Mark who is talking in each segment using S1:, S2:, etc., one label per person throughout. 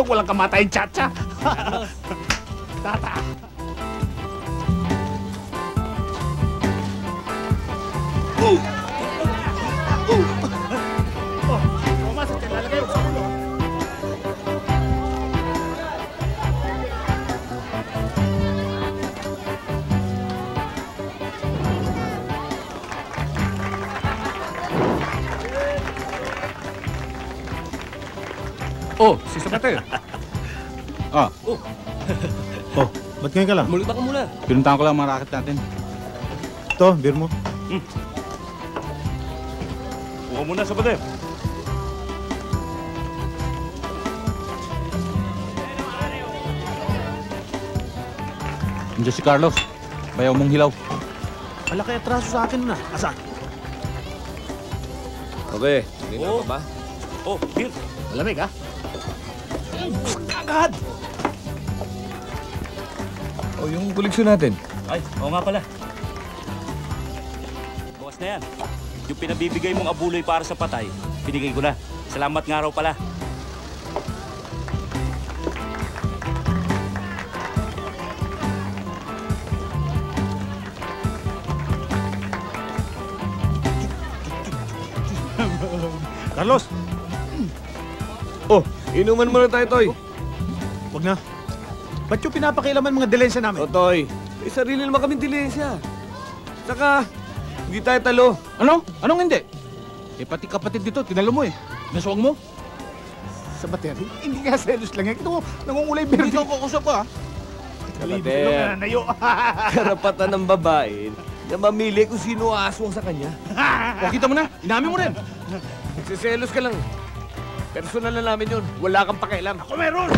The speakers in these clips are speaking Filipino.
S1: itong walang kamatayang tsa-tsa. Tata. Thomas, lalagay ko sa ulo.
S2: Oh, si Sabater.
S3: Oh, ba't ngayon ka lang?
S4: Mulita ka muna.
S3: Pinuntahan ko lang mga racket natin.
S5: Ito, beer mo.
S4: Kuha muna sa bater.
S3: Andiyan si Carlos. Bayaw mong hilaw.
S5: Malaki atraso sa akin na. Asa?
S4: Okay, hindi na pa ba? Oh, beer.
S1: Malamig, ha?
S4: Agad!
S2: Oh, yung koleksyon natin.
S4: Ay, oo nga pala. Bukas na yan. Yung pinabibigay mong abuloy para sa patay, binigay ko na. Salamat nga raw pala.
S5: Carlos!
S2: Oh, inuman muna tayo, Toy.
S5: Wag na. Ba't yung pinapakilaman mga dilensya namin?
S2: Oh, Toy. May sarili naman kaming dilensya. Saka, hindi tayo talo.
S3: Ano? Anong hindi? Eh, pati kapatid dito, tinalo mo eh. Naswang mo?
S1: Sa bater, hindi nga selos lang yan. Ito, nangungulay beer.
S3: Dito ako kusap ka.
S2: Sabater,
S1: Nanayo.
S2: karapatan ng babae na mamili kung sino aswang sa kanya.
S3: O, kita mo na. Inamin mo rin.
S2: Nagsiselos ka lang. Personal na namin yun. Wala kang pakialam.
S1: Ako meron!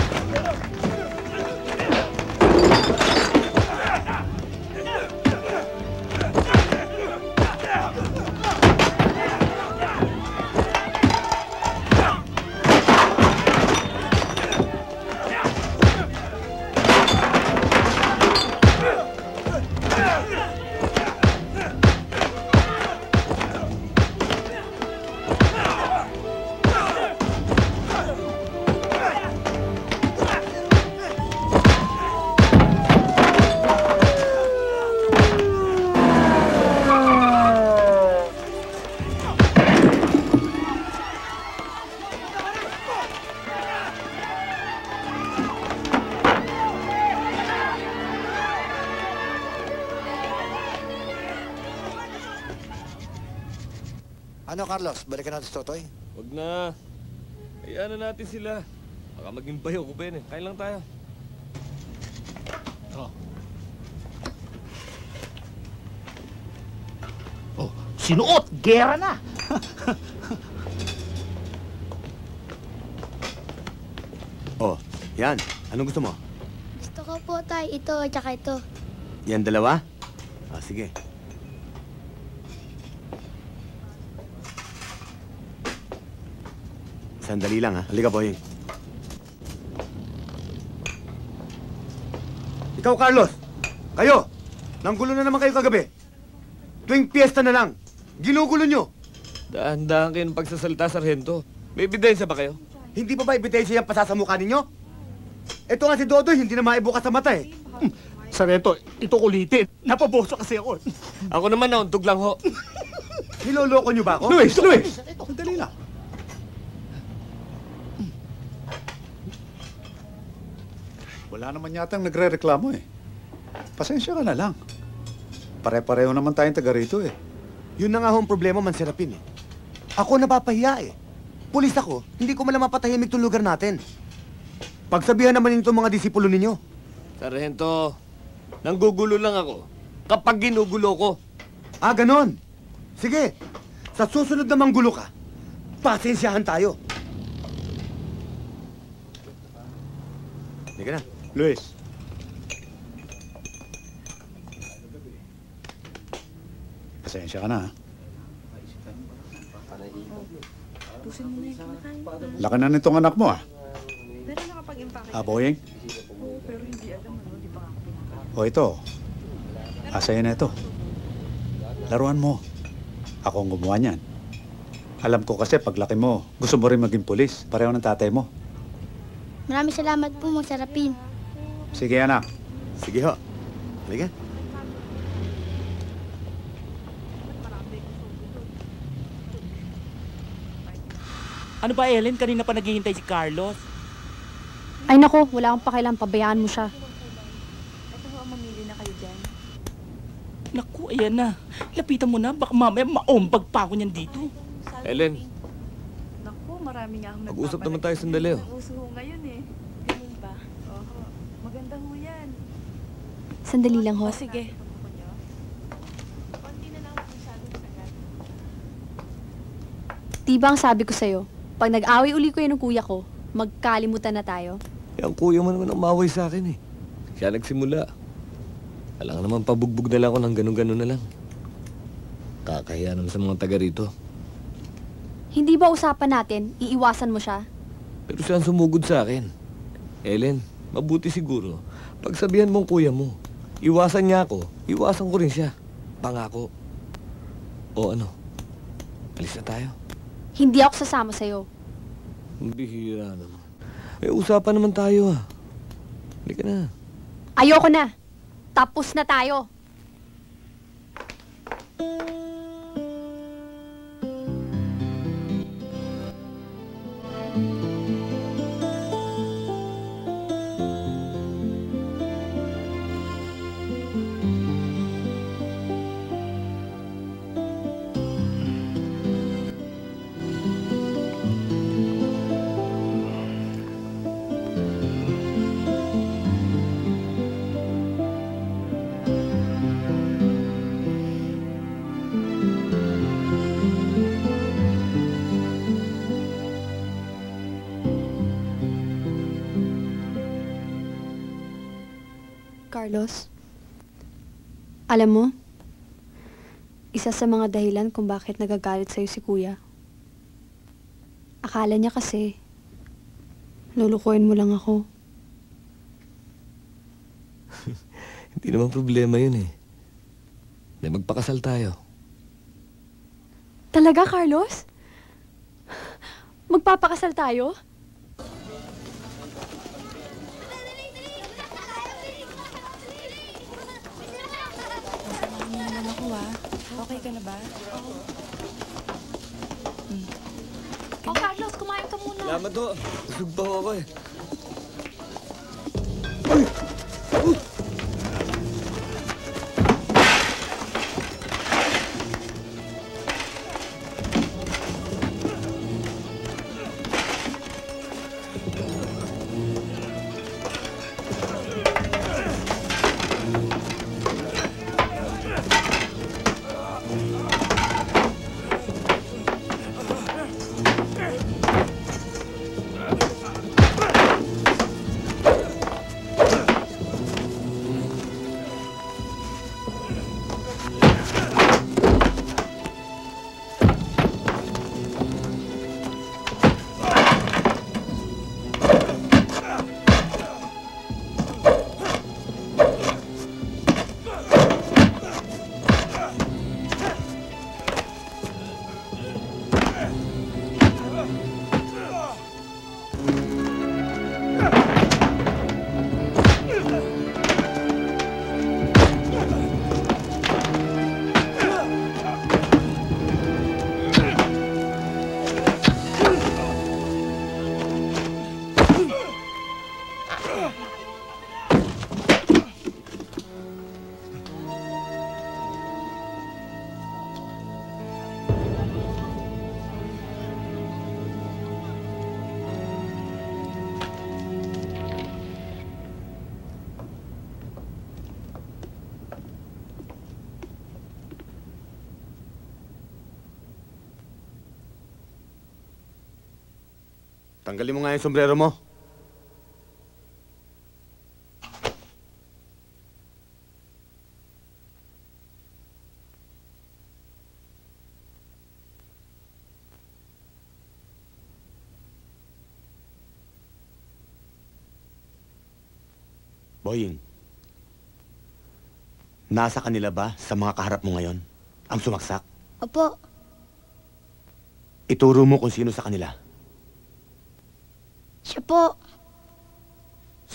S6: Ano, Carlos? Balikan natin si Totoy?
S2: Wag na. Hayaan na natin sila. Baka maging bayo ko ba yun eh. Kain lang tayo.
S1: Oh, sinuot! Gera na!
S5: Oh, yan. Anong gusto mo?
S7: Gusto ko po tayo ito at saka ito.
S5: Yan dalawa? Ah, sige. Sandali lang, ha? Halika, Boying. Ikaw, Carlos! Kayo! Nanggulo na naman kayo kagabi. Tuwing piyesta na lang. Ginugulo nyo.
S2: Dahan-dahan kayo ng pagsasalita, Sargento. May ebidensya ba kayo?
S5: Hindi pa ba ebidensya yung pasasamukha ninyo? Ito nga si Dodoy, hindi na maibukas sa mata eh.
S1: Sarento, ito kulitin. Napaboso kasi ako.
S2: Ako naman nauntog lang ho.
S5: Niloloko nyo ba ako?
S1: Luis! Sandali lang. Wala naman yatang nagre-reklamo eh. Pasensya ka na lang. Pare-pareho naman tayong taga rito eh.
S5: Yun na nga ho ang problema, Manserapin eh. Ako napapahiya eh. Pulis ako, hindi ko malang mapatahimik itong lugar natin. Pagsabihan naman ninyo mga disipulo ninyo.
S2: Sargento, nanggugulo lang ako kapag ginugulo ko.
S5: Ah, ganon. Sige, sa susunod na manggulo ka, pasensyahan tayo. Hindi ka na.
S1: Luis. Pasensya ka na ha. Laki na nitong anak mo ah.
S8: Pero nakapag-impake.
S1: Ah, Boyeng?
S8: Oo, pero hindi alam ano, di pa ako pinaka.
S1: O ito. Asaya na ito. Laruan mo. Ako ang gumawa niyan. Alam ko kasi paglaki mo, gusto mo rin maging pulis. Pareho ng tatay mo.
S7: Maraming salamat po, Mang Serapin.
S1: Sige, anak.
S5: Sige ho. Halika.
S4: Ano ba, Ellen? Kanina pa naghihintay si Carlos.
S9: Ay nako, wala akong pakialam. Pabayaan mo siya.
S8: Ito ho, mamili na kayo dyan.
S4: Naku, ayan na. Lapitan mo na. Baka mamaya maumbag pa ako niyan dito.
S2: Ellen,
S8: Naku, marami nga akong
S2: mag-usap naman tayo sandali, oh.
S8: Uso ho ngayon eh. Ganun ba? Oho. Maganda ho yan.
S9: Sandali lang ho.
S8: Sige.
S9: Di ba ang sabi ko sa'yo, pag nag-away uli ko ng kuya ko, magkalimutan na tayo?
S2: Ang kuya mo naman ang maway sa akin eh. Siya nagsimula. Alam naman, pabugbog na lang ako ng ganun-ganun na lang. Kakahiya naman sa mga taga rito.
S9: Hindi ba usapan natin, iiwasan mo siya?
S2: Pero siya ang sumugod sa akin. Ellen, mabuti siguro. Pagsabihan mong kuya mo, iwasan niya ako, iwasan ko rin siya. Pangako. O ano, alis na tayo.
S9: Hindi ako sasama sa'yo.
S2: Ang bihira naman. May usapan naman tayo ah. Halika na.
S9: Ayoko na. Tapos na tayo. Carlos, alam mo, isa sa mga dahilan kung bakit nagagalit sa'yo si Kuya. Akala niya kasi, lulukuhin mo lang ako.
S2: Hindi naman problema yun eh. May magpakasal tayo.
S9: Talaga, Carlos? Magpapakasal tayo?
S8: Okay ka na ba?
S9: Oh, Carlos, kumain ka muna.
S2: Salamat ho. Busog pa ako eh.
S5: Tanggalin mo nga yung sombrero mo. Boying, nasa kanila ba sa mga kaharap mo ngayon ang sumaksak?
S7: Opo,
S5: Ituro mo kung sino sa kanila.
S7: siya po.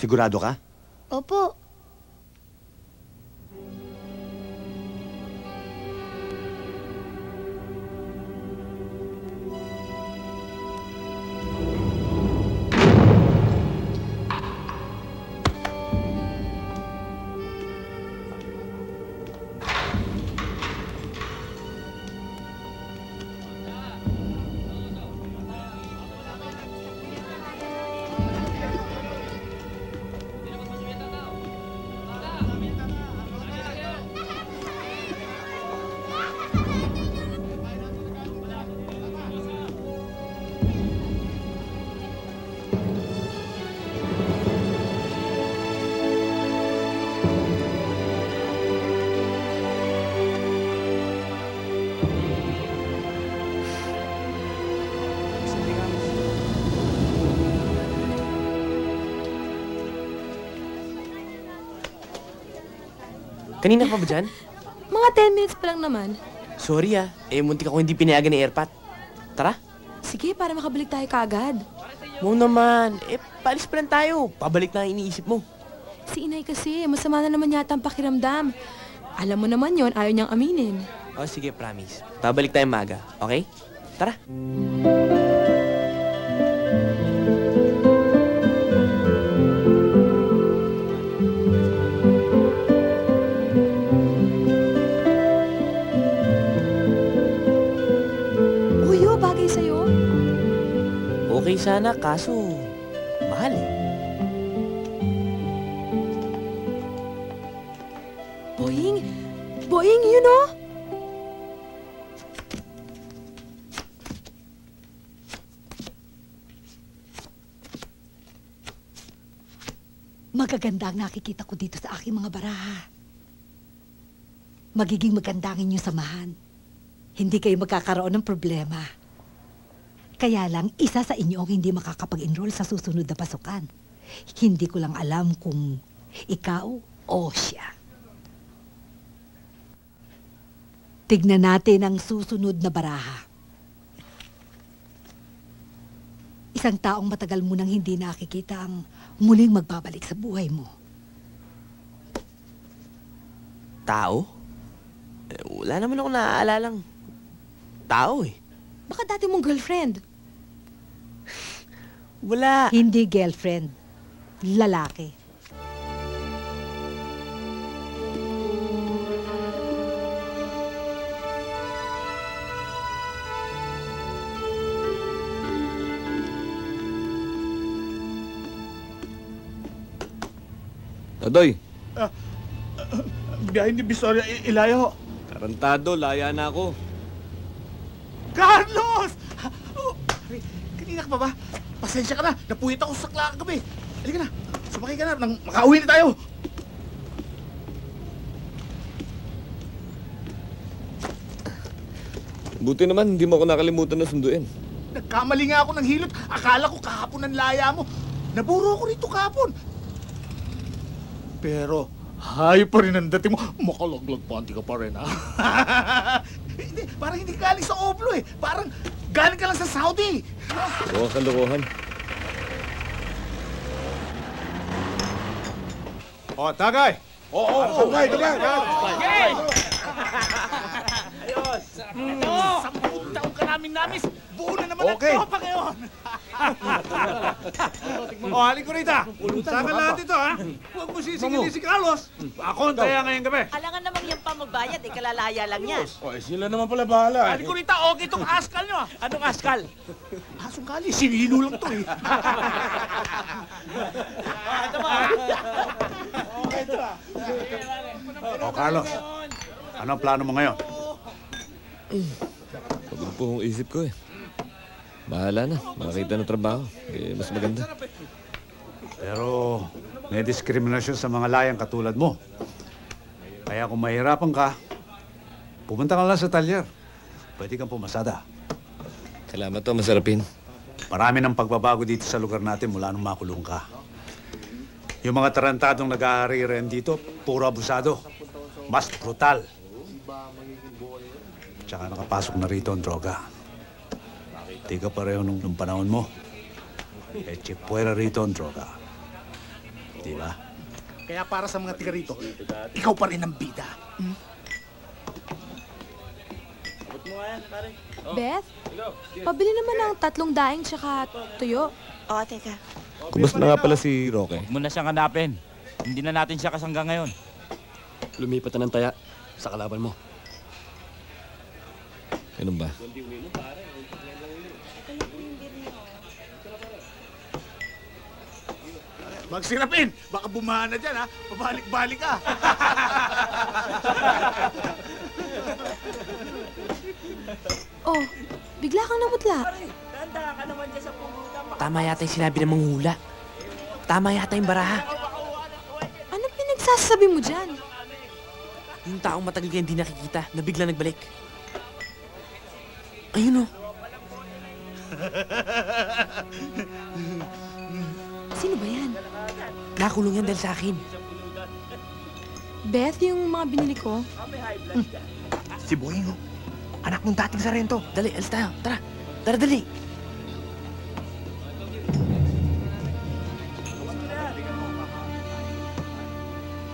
S5: Sigurado ka?
S7: Opo.
S10: Kanina ka pa ba dyan?
S8: Mga 10 minutes pa lang naman.
S10: Sorry muntik ako hindi pinayagan ni Airpat. Tara.
S8: Sige, para makabalik tayo kaagad.
S10: Mo naman. Paalis pa lang tayo. Pabalik na ang iniisip mo.
S8: Si inay kasi, masama na naman yata ang pakiramdam. Alam mo naman yon, ayaw niyang aminin.
S10: O sige, promise. Pabalik tayo maga, okay? Tara.
S8: Uyo, bagay sa'yo.
S10: Okay sana, kaso mahal eh.
S8: Boying! Boying, you know?
S11: Magaganda ang nakikita ko dito sa aking mga baraha. Magiging maganda ang inyong samahan. Hindi kayo magkakaroon ng problema. Kaya lang, isa sa inyo ang hindi makakapag-enroll sa susunod na pasukan. Hindi ko lang alam kung ikaw o siya. Tignan natin ang susunod na baraha. Isang taong matagal mo nang hindi nakikita ang muling magbabalik sa buhay mo.
S10: Tao? Wala naman ako naaalalang tao eh.
S8: Baka dati mong girlfriend.
S10: Wala.
S11: Hindi girlfriend. Lalaki.
S2: Todoy,
S3: Biyahe ni Visoria, ilayo.
S2: tarantado, laya na ako.
S3: Carlos! Oh, kanina ka pa ba? Pasensya ka na. Napuyit ako sa sakla kagabi. Halika na. Sumakay ka na. Nang makauwi na tayo.
S2: Buti naman, hindi mo ako nakalimutan na sunduin.
S3: Nagkamali nga ako ng hilot. Akala ko kahapon ang laya mo. Naburo ako rito kahapon. Pero, hayop pa rin ang dating mo. Makalaglag panty ka pa rin, ha? Hindi, parang hindi ka galing sa Oblo eh. Parang galing ka lang sa Saudi.
S2: Huwag kang lokohan.
S1: O, tagay! Oo, tagay, tagay!
S3: Ayos! Sampung taong ka namin-namis. Buo na naman
S1: Okay.
S3: ang tropa ngayon.
S1: O, halin ko rita. Saka lahat ito, ha? Huwag mo sisingilin si Carlos. Ako ang taya ngayong gabi.
S12: Alangan namang yung pa magbayad, kalalaya lang yan.
S3: Sila naman pala bahala. Halin ko rita, okay itong askal nyo. Anong askal? Asong kali, sinilo lang to eh.
S1: O, Carlos. Ano ang plano mo ngayon?
S2: Pagod po ang isip ko eh. Bahala na, makakita ng trabaho. Mas maganda.
S1: Pero may diskriminasyon sa mga layang katulad mo. Kaya kung mahirapan ka, pumunta ka lang sa talyer. Pwede kang pumasada.
S2: Salamat to, masarapin.
S1: Marami ng pagbabago dito sa lugar natin mula nung makulong ka. Yung mga tarantadong nag-aari-ren dito, puro abusado. Mas brutal. Tsaka nakapasok na rito ang droga. Di ka pareho nung panahon mo. Chipuera rito ang droga. Di ba?
S3: Kaya para sa mga tiga rito, ikaw pa rin ang bida.
S8: Beth, pabili naman ng 3 daing tsaka tuyo.
S12: Oo, teka.
S2: Kumusta na nga pala si Roque?
S4: Huwag mo na siyang hanapin. Hindi na natin siya kasangga ngayon.
S13: Lumipat na ng taya sa kalaban mo.
S2: Ganun ba?
S3: Magsirapin! Baka bumahan na dyan, ha? Pabalik-balik ka.
S8: Oh, bigla kang namutla.
S12: Tanda ka naman dyan sa pumutan.
S10: Tama yata yung sinabi ng manghula. Tama yata yung baraha.
S8: Ano pinagsasabi mo dyan?
S10: Yung taong matagal ka hindi nakikita, na bigla nagbalik. Ayun, oh.
S8: Sino ba yan?
S10: Nakulong yan dahil sa akin.
S8: Beth, yung mga binili ko.
S10: Si Boying, oh. Anak ng dating Sarento. Dali, alis tayo. Tara. Tara, dali.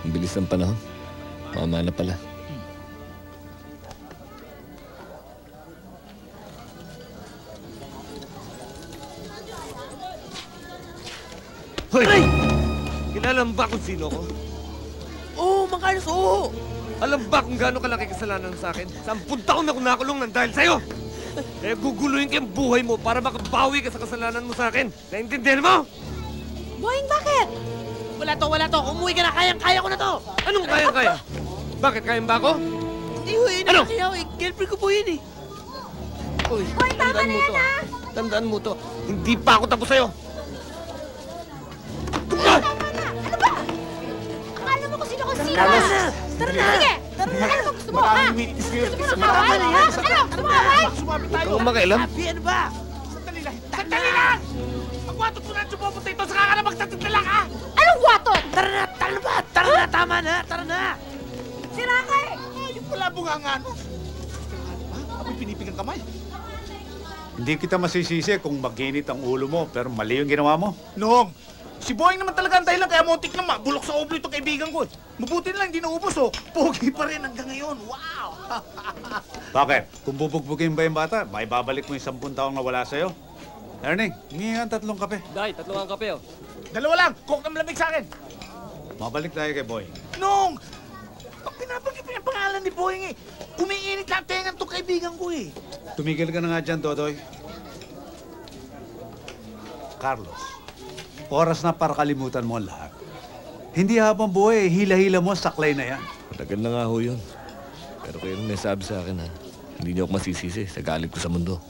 S2: Ang bilis ng panahon. Mama na pala. Hoy! Kilala mo ba kung sino ko?
S10: Oo, Mang Carlos, oo!
S2: Alam ba kung gaano kalaki kasalanan sa akin? 10 taon na ako nakulong nang dahil sa'yo! Kaya guguluhin ko yung buhay mo para makabawi ka sa kasalanan mo sa akin. Naintindihan mo?
S8: Boying, bakit?
S10: Wala to. Umuwi ka na. Kayang-kaya ko na to.
S2: Anong kaya-kaya? Bakit, kayang ba ako?
S10: Hindi ho,
S2: Ano?
S10: kaya ho. Girlfriend ko po yun, eh.
S2: Uy, tandaan mo to. Tandaan mo to. Hindi pa ako tapos sa'yo.
S8: Akala mo kung sino ko sino?
S3: Carlos!
S8: Tara na, sige! Tara na, ano ba gusto mo, ha?
S3: Maraming witness ngayon.
S8: Gusto mo ng kaway, ha? Ano? Gusto mo kaway?
S3: Sumabit tayo.
S2: Ikaw makialam?
S10: Happy, ano ba?
S3: Sandali lang. Sandali lang! Magwatot mo na ang pupunta ito. Saka ka na magtatid na lang, ha?
S8: Anong watot?
S10: Tara na, tama na. Tara na.
S8: Sira ka eh!
S3: Ayun pala bunganga, no? Ako'y pinipigang kamay.
S1: Hindi kita masisisi kung mag-init ang ulo mo, pero mali yung ginawa mo.
S3: Noong, si Boying naman talaga ang dahilan kaya muntik na mabulok sa oblo itong kaibigan ko. Mabuti na lang, hindi naubos, oh. Pogi pa rin hanggang ngayon. Wow!
S1: Bakit? Kung bubugbugin ba yung bata, may babalik mo yung 10 taong nawala sa'yo. Erning, hingi nga 3 kape.
S13: Day, 3 ang kape, oh.
S3: Dalawa lang, coke na malamig sa akin.
S1: Mabalik tayo kay Boy.
S3: Noong, pag pinabanggit mo yung pangalan ni Boying, eh, umiinit lang tengan itong kaibigan ko, eh.
S1: Tumigil ka na nga dyan, Totoy. Carlos, oras na para kalimutan mo ang lahat. Hindi habang buhay, hila-hila mo, saklay na yan.
S2: Matagal na nga ho yun. Pero kayo nung nasabi sa akin, ha? Hindi niyo ako masisisi sa galit ko sa mundo.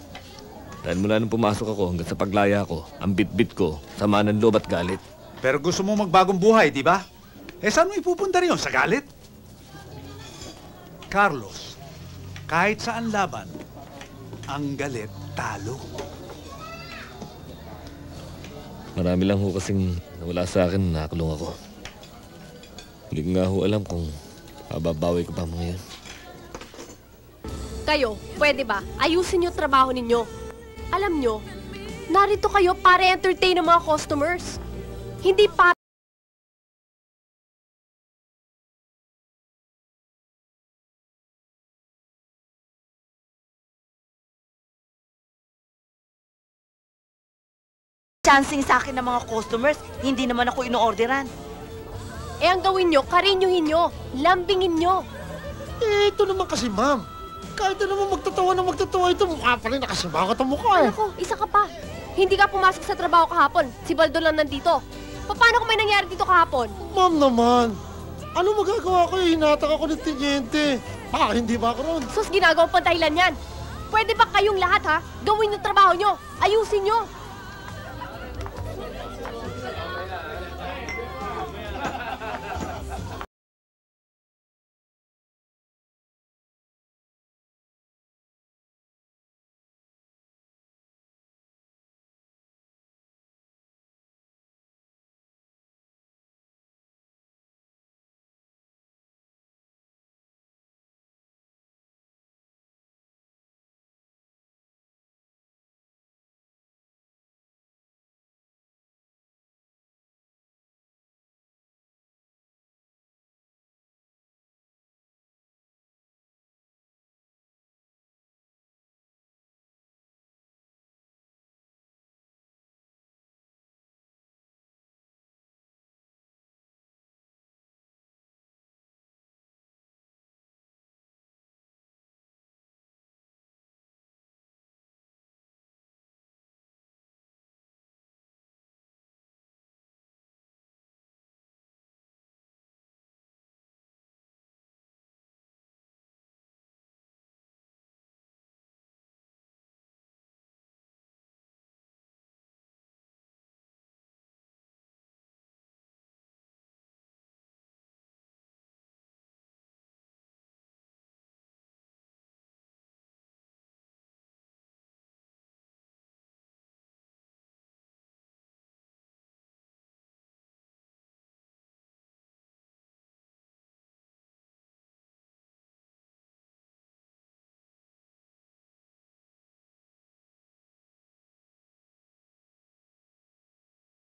S2: Dahil mula nung pumasok ako hanggang sa paglaya ko, ang bit-bit ko, sama ng loob at galit.
S1: Pero gusto mo magbagong buhay, di ba? Eh, saan mo ipupunta rin yun? Sa galit? Carlos, kahit saan laban, ang galit talo.
S2: Marami lang ho kasing nawala sa akin, nakakulong ako. Hindi ko nga ho alam kung mababawi ko pa mo ngayon.
S14: Kayo, pwede ba? Ayusin niyo trabaho ninyo. Alam nyo, narito kayo para entertain ng mga customers. Hindi para
S12: Chancing sa akin ng mga customers, hindi naman ako ino-orderan.
S14: eh ang gawin nyo, karinyuhin nyo, lambingin nyo.
S3: Eh, ito naman kasi, ma'am. Kahit na naman magtatawa ito, mukha pa rin nakasimangot ang mukha, eh.
S14: Ako, isa ka pa. Hindi ka pumasok sa trabaho kahapon. Si Baldo lang nandito. Paano kung may nangyari dito kahapon?
S3: Ma'am naman, ano magagawa ko? Hinatak ako ng tinyente. Baka hindi ba ako ron?
S14: Sus, ginagawang pantahilan yan. Pwede ba kayong lahat, ha? Gawin yung trabaho nyo. Ayusin nyo.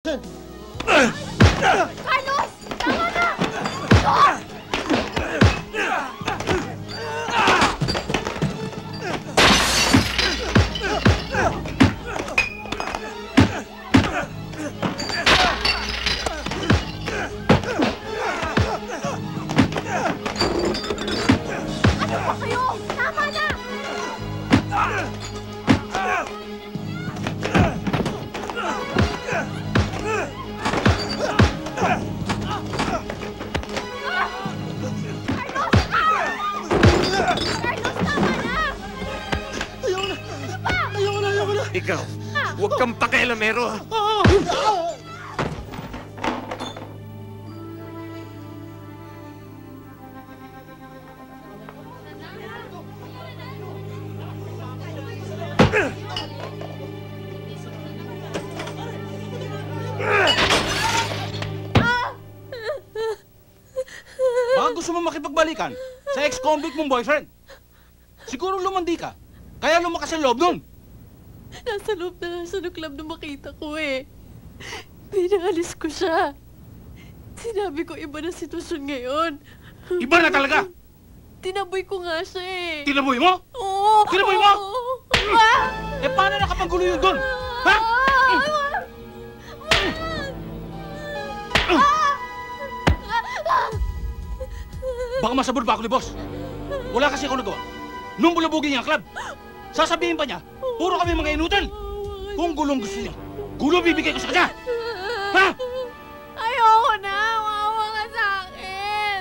S14: Carlos! Tama na! Ano ba kayo? Tama na!
S2: Ikaw, huwag kang pakialamero.
S15: Baka gusto mo makipagbalikan sa ex-convict mong boyfriend. Siguro lumandi ka, kaya lumakas ang loob nun.
S14: Nasa loob na nasa club na makita ko eh. Pinalis ko siya. Sinabi ko iba na sitwasyon ngayon.
S15: Iba na talaga!
S14: Tinaboy ko nga siya eh.
S15: Tinaboy mo?
S14: Oo!
S15: Tinaboy mo? Eh paano nakapanggulo yun doon? Ha? Baka masabot pa ako ni boss. Wala kasi ako nagawa. Nung bulabugin niya ang club, sasabihin pa niya, puro kami mga inutal. Kung gulong gusto niya, gulo bibigay ko sa kanya. Ha?
S14: Ayoko na! Maawa ka sa akin!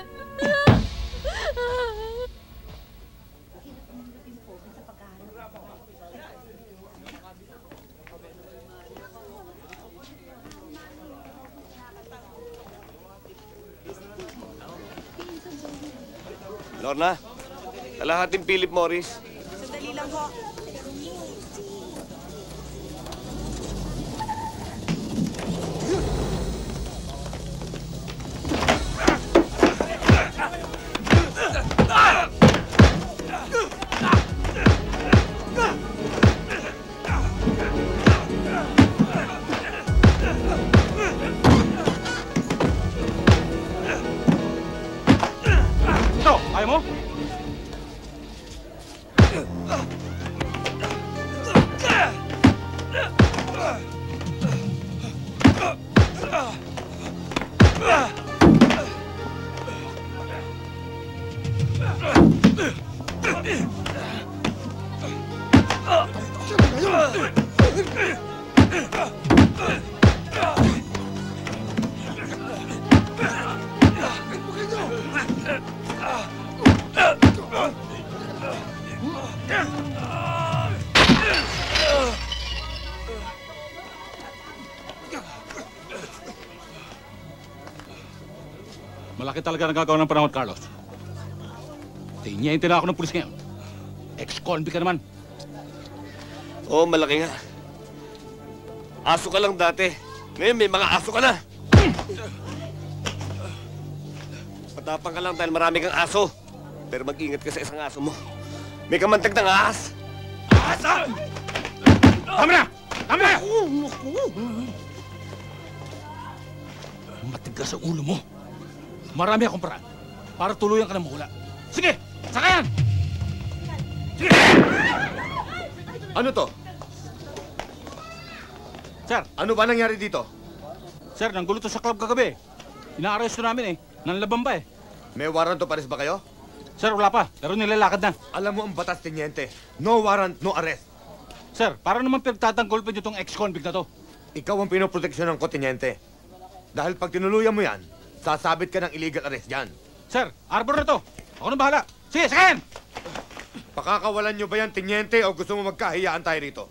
S2: Lorna, kalahating Philip Morris.
S12: Sandali lang ho.
S15: Ito, ayaw mo? Malaki talaga nagagawa ng panahon, Carlos. Tinyayin na ako ng pulis ngayon. Ex-convict ka naman.
S2: Oo, malaki nga. Aso ka lang dati. Ngayon may mga aso ka na. Matapang ka lang dahil marami kang aso. Pero mag-ingat ka sa isang aso mo. May kamantag ng ahas.
S15: Asa! Tama na! Tama na! Matigas sa ulo mo. Marami akong paraan para tuluyan ka na mahula. Sige! Sakayan! Sige!
S5: Ano to?
S15: Sir!
S5: Ano ba nangyari dito?
S15: Sir, nanggulo to sa club kagabi. Inaaresto namin eh. Nanlaban ba eh.
S5: May warrant of arrest ba kayo?
S15: Sir, wala pa. Pero nilalakad na.
S5: Alam mo ang batas, Teniente. No warrant, no arrest.
S15: Sir, para naman pinagtatanggol pa nyo itong ex-convict na to.
S5: Ikaw ang pinoproteksyonan ko, Teniente. Dahil pag tinuluyan mo yan, sasabit ka ng illegal arrest dyan.
S15: Sir, arbor na to. Ako na bahala. Sige, sakayan!
S5: Pakakawalan nyo ba yan, Teniente, o gusto mo magkahiyaan tayo rito?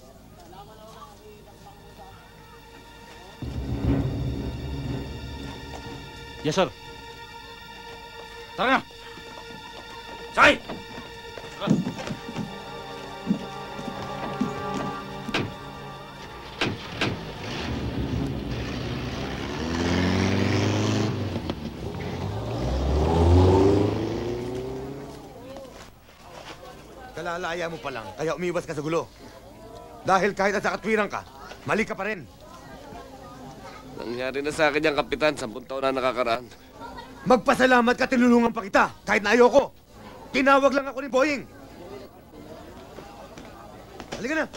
S15: Yes, sir. Tara na! Sakay! Tara.
S5: Kalalaya mo pa lang, kaya umiwas ka sa gulo. Dahil kahit nasa katwiran ka, mali ka pa rin.
S2: Nangyari na sa akin yung kapitan, 10 taon na nakakaraan.
S5: Magpasalamat ka, tinulungan pa kita, kahit na ayoko. Tinawag lang ako ni Boying. Halika na.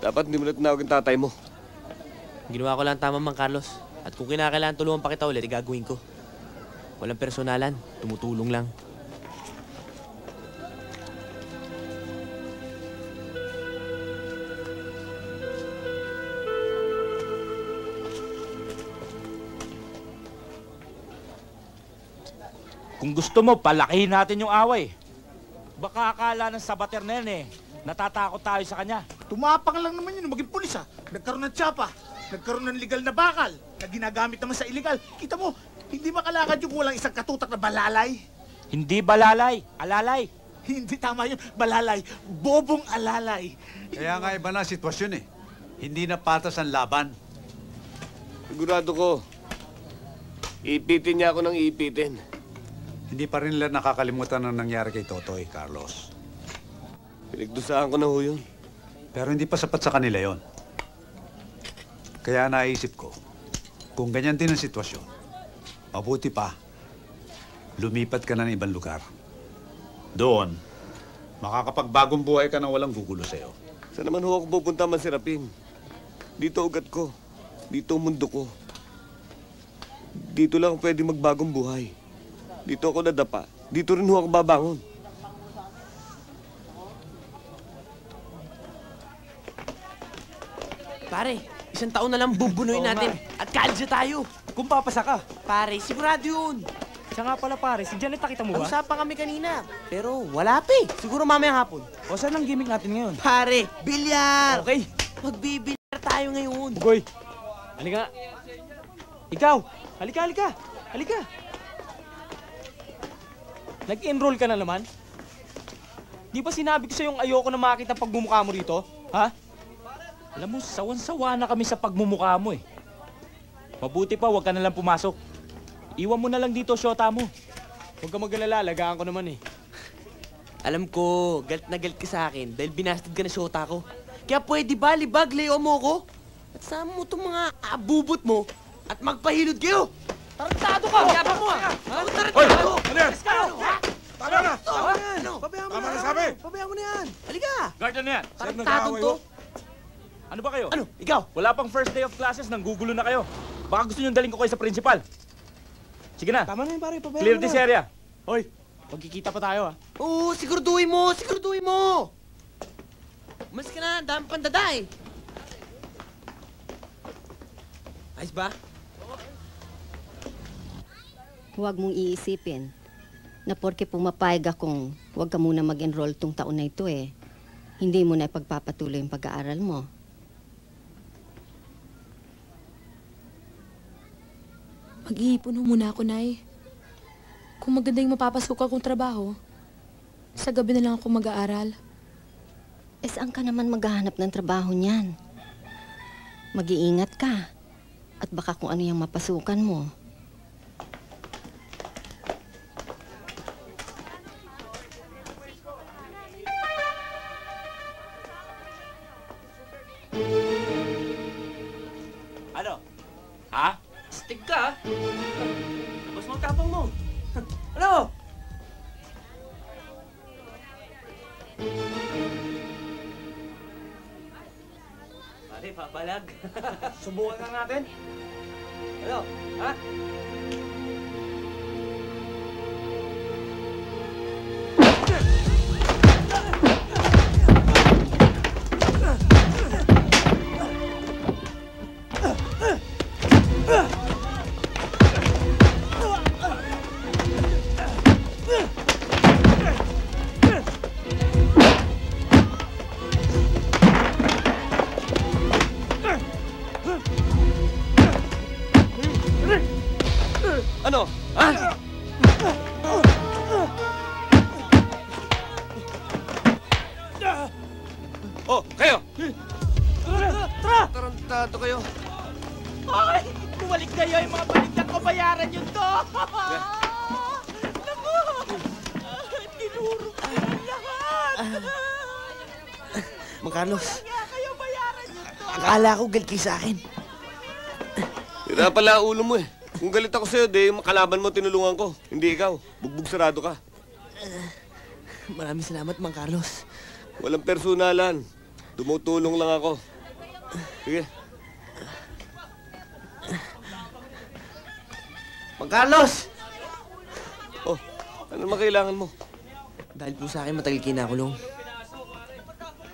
S2: Dapat hindi mo na tinawag yung tatay mo.
S10: Ginawa ko lang tama, Mang Carlos. At kung kinakailangan tulungan pa kita ulit, gagawin ko. Walang personalan, tumutulong lang.
S4: Kung gusto mo, palakihin natin yung away. Baka akala ng sabater na yan natatakot tayo sa kanya.
S3: Tumapang lang naman yun, maging pulis Nagkaroon ng tsapa, nagkaroon ng legal na bakal, na ginagamit naman sa illegal. Kita mo, hindi makalakad yung walang isang katutak na balalay.
S4: Hindi balalay, alalay.
S3: Hindi tama yun, balalay. Bobong alalay.
S1: Kaya nga iba na sitwasyon Hindi na patas ang laban.
S2: Sigurado ko, ipitin niya ako ng ipitin.
S1: Hindi pa rin nila nakakalimutan ang nangyari kay Totoy, Carlos.
S2: Pinagdusahan ko na ho yun.
S1: Pero hindi pa sapat sa kanila yon. Kaya naisip ko, kung ganyan din ang sitwasyon, mabuti pa, lumipat ka na ng ibang lugar. Doon, makakapagbagong buhay ka na walang gugulo sa'yo.
S2: Saan naman ho ako pupunta, Mansirapin? Dito ugat ko. Dito ang mundo ko. Dito lang ako pwede magbagong buhay. Dito ako nadapa. Dito rin ho ako babangon.
S10: Pare, 1 taon na lang bubunuin natin. At kaalis na tayo.
S4: Kung papasa ka.
S10: Pare, sigurado yun.
S4: Siya nga pala pare, si Janet nakita mo ba?
S10: Usapan kami kanina. Pero wala pa Siguro mamayang hapon.
S4: O saan ang gimmick natin ngayon?
S10: Pare, bilyar!
S4: Okay.
S10: Magbibilyar tayo ngayon.
S4: Goy, halika. Ikaw, halika. Nag-enroll ka na naman? Di ba sinabi ko sa'yo ayoko na makita pagmumukha mo rito? Ha? Alam mo, sawan-sawa na kami sa pagmumukha mo Mabuti pa, huwag ka na lang pumasok. Iwan mo na lang dito, syota mo.
S10: Huwag ka mag-alala, alagaan ko naman Alam ko, galit na galit ka sa akin dahil binastid ka na syota ko. Kaya pwede ba, libag, layo mo ko? At sama mo itong mga abubot mo at magpahilod kayo. Tarantado ka! Yaba mo Tarantado!
S15: Ano yan? Tama na!
S10: Tama na sabi! Pabayaan mo na yan! Halika!
S4: Guardian na yan!
S10: Tarantado to!
S4: Ano ba kayo?
S10: Ano? Ikaw?
S4: Wala pang first day of classes, nanggugulo na kayo. Baka gusto nyo daling ko kayo sa principal. Sige na.
S10: Tama na yun, pare. Pabayaan
S4: Clear
S10: mo
S4: this
S10: na.
S4: area.
S10: Hoy, magkikita pa tayo, Oo, siguraduhin mo! Siguraduhin mo! Umalis ka na, dami pang daday. Ayos ba?
S16: Huwag mong iisipin na porke pumapayag akong huwag ka muna mag-enroll tong taon na ito hindi mo na ipagpapatuloy yung pag-aaral mo.
S8: Mag-iipon muna ako, Nay. Kung maganda yung mapapasok akong trabaho, sa gabi na lang ako mag-aaral.
S16: Saan ka naman maghahanap ng trabaho niyan? Mag-iingat ka. At baka kung ano yung mapasukan mo.
S4: Ano? Ha?
S10: Stig ka, Mas magtapang mo. Ano? Pare, papalag. Subukan ka natin. Ano? Ha?
S2: Ano? Ha? Oh, kayo!
S10: Tara!
S2: Tarantado kayo.
S4: Ay! Bumalik kayo yung mga baliktang ko, bayaran yun to! Naku! Tinuro ko yung lahat!
S10: Mang Carlos,
S4: Kaya kayo bayaran yun to!
S10: akala ko galit kayo sa akin.
S2: Kaya pala ulo mo eh. Kung galit ako sa'yo, di yung kalaban mo tinulungan ko. Hindi ikaw. Bugbog sarado ka.
S10: Maraming salamat, Mang Carlos.
S2: Walang personalan. Tumutulong lang ako. Sige.
S10: Mang Carlos!
S2: Oh, ano naman kailangan mo?
S10: Dahil po sa akin matagal kinakulong.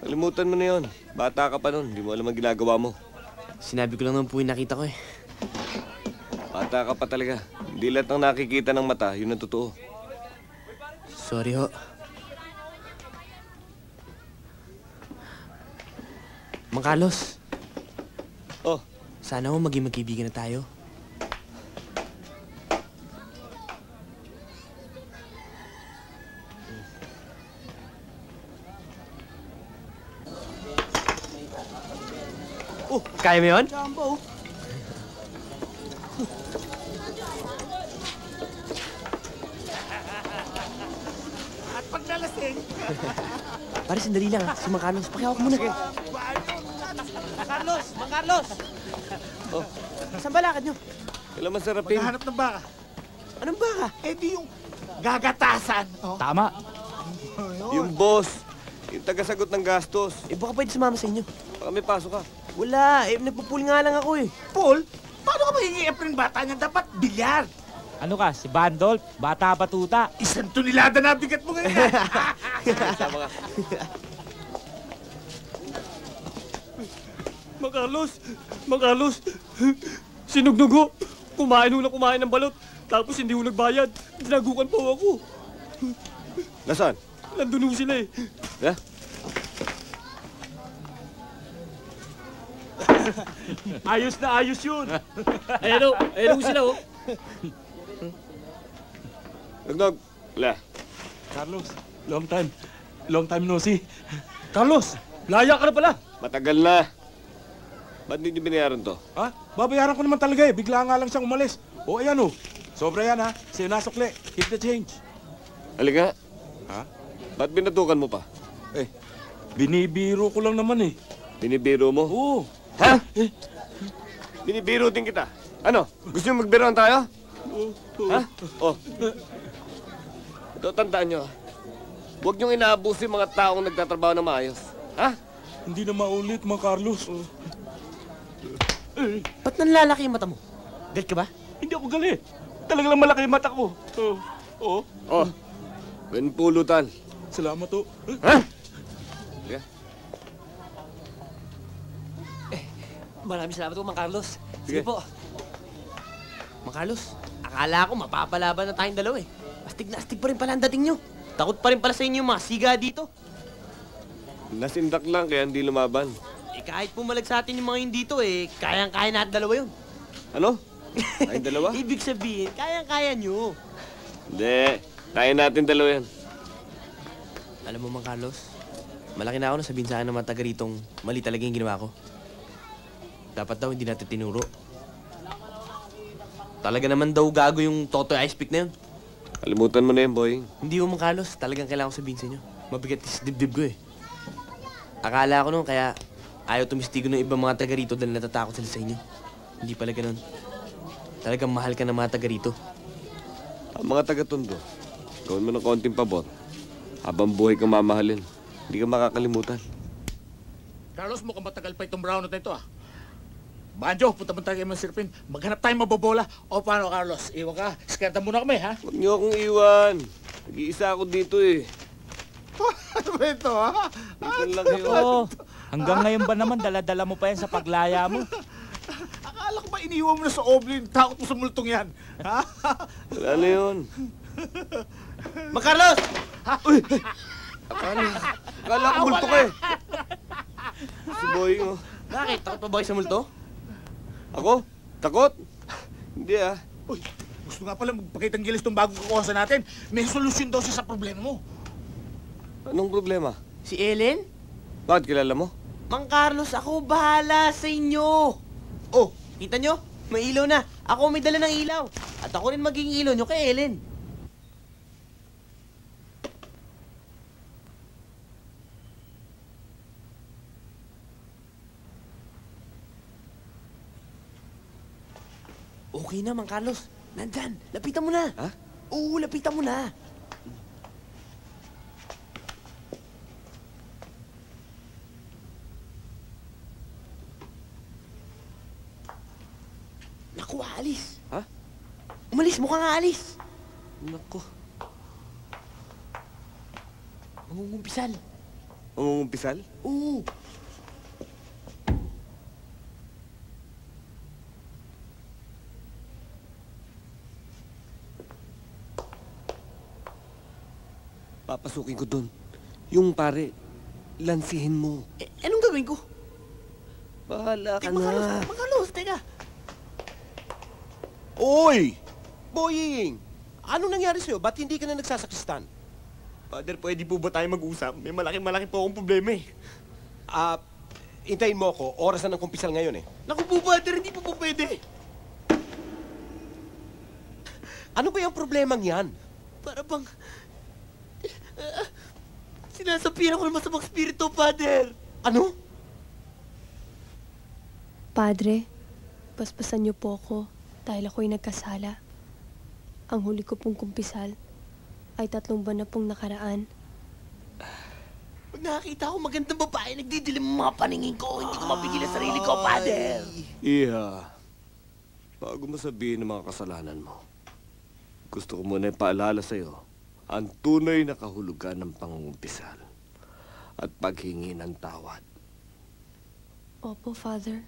S2: Kalimutan mo na yun. Bata ka pa nun. Hindi mo alam ang ginagawa mo.
S10: Sinabi ko lang naman po yung nakita ko eh.
S2: Bata ka pa talaga. Hindi lahat ng nakikita ng mata, yun ang totoo.
S10: Sorry ho. Mang Carlos.
S2: Oh.
S10: Sana ho maging magkaibigan na tayo. Oh, kaya mo yun?
S3: Jumbo. At pag nalasing.
S10: Pare, sandali lang ha. Si Mang Carlos, pakihawak mo na.
S4: Carlos! Mang Carlos!
S2: Oh.
S10: Saan ba lakad nyo?
S2: Kailan masarapin?
S3: Maghahanap ng baka.
S10: Anong baka?
S3: Eh di yung gagatasan. Oh.
S4: Tama.
S2: Yung boss. Yung tagasagot ng gastos.
S10: Eh baka pwede sumama sa inyo.
S2: Baka may pasok ka.
S10: Wala, eh nagpupul nga lang ako eh.
S3: Paul, paano ka magiging bata niyan? Dapat bilyar.
S4: Ano ka, si Bandolf? Bata batuta.
S3: Isang tunilada na bigat mo ngayon.
S2: Sama ka.
S13: Mang Carlos! Mang Carlos! Sinugnog ho! Kumain ng balot. Tapos hindi ho nagbayad. Dinagukan pa ho ako.
S2: Nasaan?
S13: Nandun ho sila eh.
S2: Yeah?
S13: Ayos na ayos yun. Ayan ho sila oh.
S2: Nagnog. Wala.
S13: Carlos, long time no see. Carlos, laya ka na pala.
S2: Matagal na. Ba't hindi niyo binayaran to?
S17: Ha? Babayaran ko naman talaga eh. Bigla nga lang siyang umalis. O ayan o. Sobra yan ha. Sa'yo nasukli. Keep the change.
S2: Halika.
S17: Ha?
S2: Ba't binatukan mo pa?
S17: Eh, binibiro ko lang naman eh.
S2: Binibiro mo?
S17: Oo.
S2: Ha? Binibiro din kita. Ano? Gusto niyo magbiroan tayo? Ha? Oh. Ito, tandaan niyo. Huwag niyong inaabuso yung mga taong nagtatrabaho na maayos. Ha?
S17: Hindi na maulit, Mang Carlos.
S10: Ba't nanlalaki yung mata mo? Galit ka ba?
S17: Hindi ako galit. Talaga lang malaki yung mata ko. Oo.
S2: Oh. Pulutan.
S17: Salamat o.
S2: Ha? Sige.
S10: Maraming salamat po, Mang Carlos.
S2: Sige.
S10: Sige po. Mang Carlos, akala ko mapapalaban na tayong dalawa eh. Astig na astig pa rin pala ang dating nyo. Takot pa rin pala sa inyo yung mga siga dito.
S2: Nasindak lang kaya hindi lumaban.
S10: Eh kahit pumalag sa atin yung mga yun dito eh, kayang-kaya natin dalawa yun.
S2: Ano? Tayong dalawa?
S10: Ibig sabihin, kayang-kaya nyo.
S2: Hindi. Kaya natin dalawa yan.
S10: Alam mo, Mang Carlos, malaki na ako na sabihin sa akin ng mga taga ritong mali talaga yung ginawa ko. Dapat daw hindi natin tinuro. Talaga naman daw gago yung Totoy Ice Pick na yun.
S2: Kalimutan mo na yun, boy.
S10: Hindi mo, Mang Carlos. Talagang kailangan ko sabihin sa inyo. Mabigat is dibdib ko eh. Akala ko nun, kaya ayaw tumistigo ng ibang mga taga rito dahil natatakot sila sa inyo. Hindi pala ganun. Talagang mahal ka ng mga taga rito.
S2: Ang mga taga-tondo, gawin mo ng konting pabor. Habang buhay kang mamahalin, hindi ka makakalimutan.
S3: Carlos, mukhang matagal pa itong brown na ito ah. Banjo, punta mo tayo kay Mang Sirpin. Maghanap tayo mabobola. O paano, Carlos? Iwan ka. Skerta muna kami, ha?
S2: Huwag niyo akong iwan. Nag-iisa ako dito eh.
S3: Ano ba ito, ha?
S2: Dito lang kayo.
S4: Oo. Hanggang ngayon ba naman, dala-dala mo pa yan sa paglaya mo?
S3: Akala ko ba iniwan mo na sa oblin? Takot mo sa multong yan. Ha?
S2: Wala na yun.
S10: Mang Carlos!
S2: Uy! Akala ko multo ka eh. Si Boying oh.
S10: Bakit? Takot pa ba kayo sa multo?
S2: Ako? Takot? Hindi ah.
S3: Uy, gusto nga pala magpakitang gilis itong bagong kukuha natin. May solusyon daw siya sa problema mo.
S2: Anong problema?
S10: Si Ellen?
S2: Bakit kilala mo?
S10: Mang Carlos, ako bahala sa inyo. Oh, kita nyo? May ilaw na. Ako may dala ng ilaw. At ako rin magiging ilaw nyo kay Ellen. Okay na, Mang Carlos. Nandyan. Lapitan mo na.
S2: Ha?
S10: Oo, lapitan mo na. Naku, alis.
S2: Ha?
S10: Umalis, mukhang aalis.
S2: Naku.
S10: Mangungumpisal.
S2: Mangungumpisal?
S10: Oo.
S2: Papasukin ko dun. Yung pare, lansihin mo.
S10: Anong gawin ko?
S2: Bahala ka
S10: Mang Carlos, teka.
S18: Oy! Boying! Anong nangyari sa'yo? Ba't hindi ka na nagsasakristan?
S2: Father, pwede po ba tayo mag-usap? May malaki po akong problema eh.
S18: Hintayin mo ako. Oras na ng kumpisal ngayon eh.
S10: Naku po, Father, hindi po pwede.
S18: Ano ba yung problemang yan?
S10: Para bang... sinasapiran ko ng masamang spirito, Father.
S18: Ano?
S9: Padre, paspasan niyo po ako dahil ako'y nagkasala. Ang huli ko pong kumpisal ay 3 buwan na pong nakaraan.
S10: Pag nakakita ko magandang babae, nagdidilim ang mga paningin ko. Hindi ko mapigil ang sarili ko, Father.
S2: Iha, bago mo sabihin ang mga kasalanan mo, gusto ko muna ipaalala sa'yo ang tunay na kahulugan ng pangungumpisal at paghingi ng tawad.
S9: Opo, Father.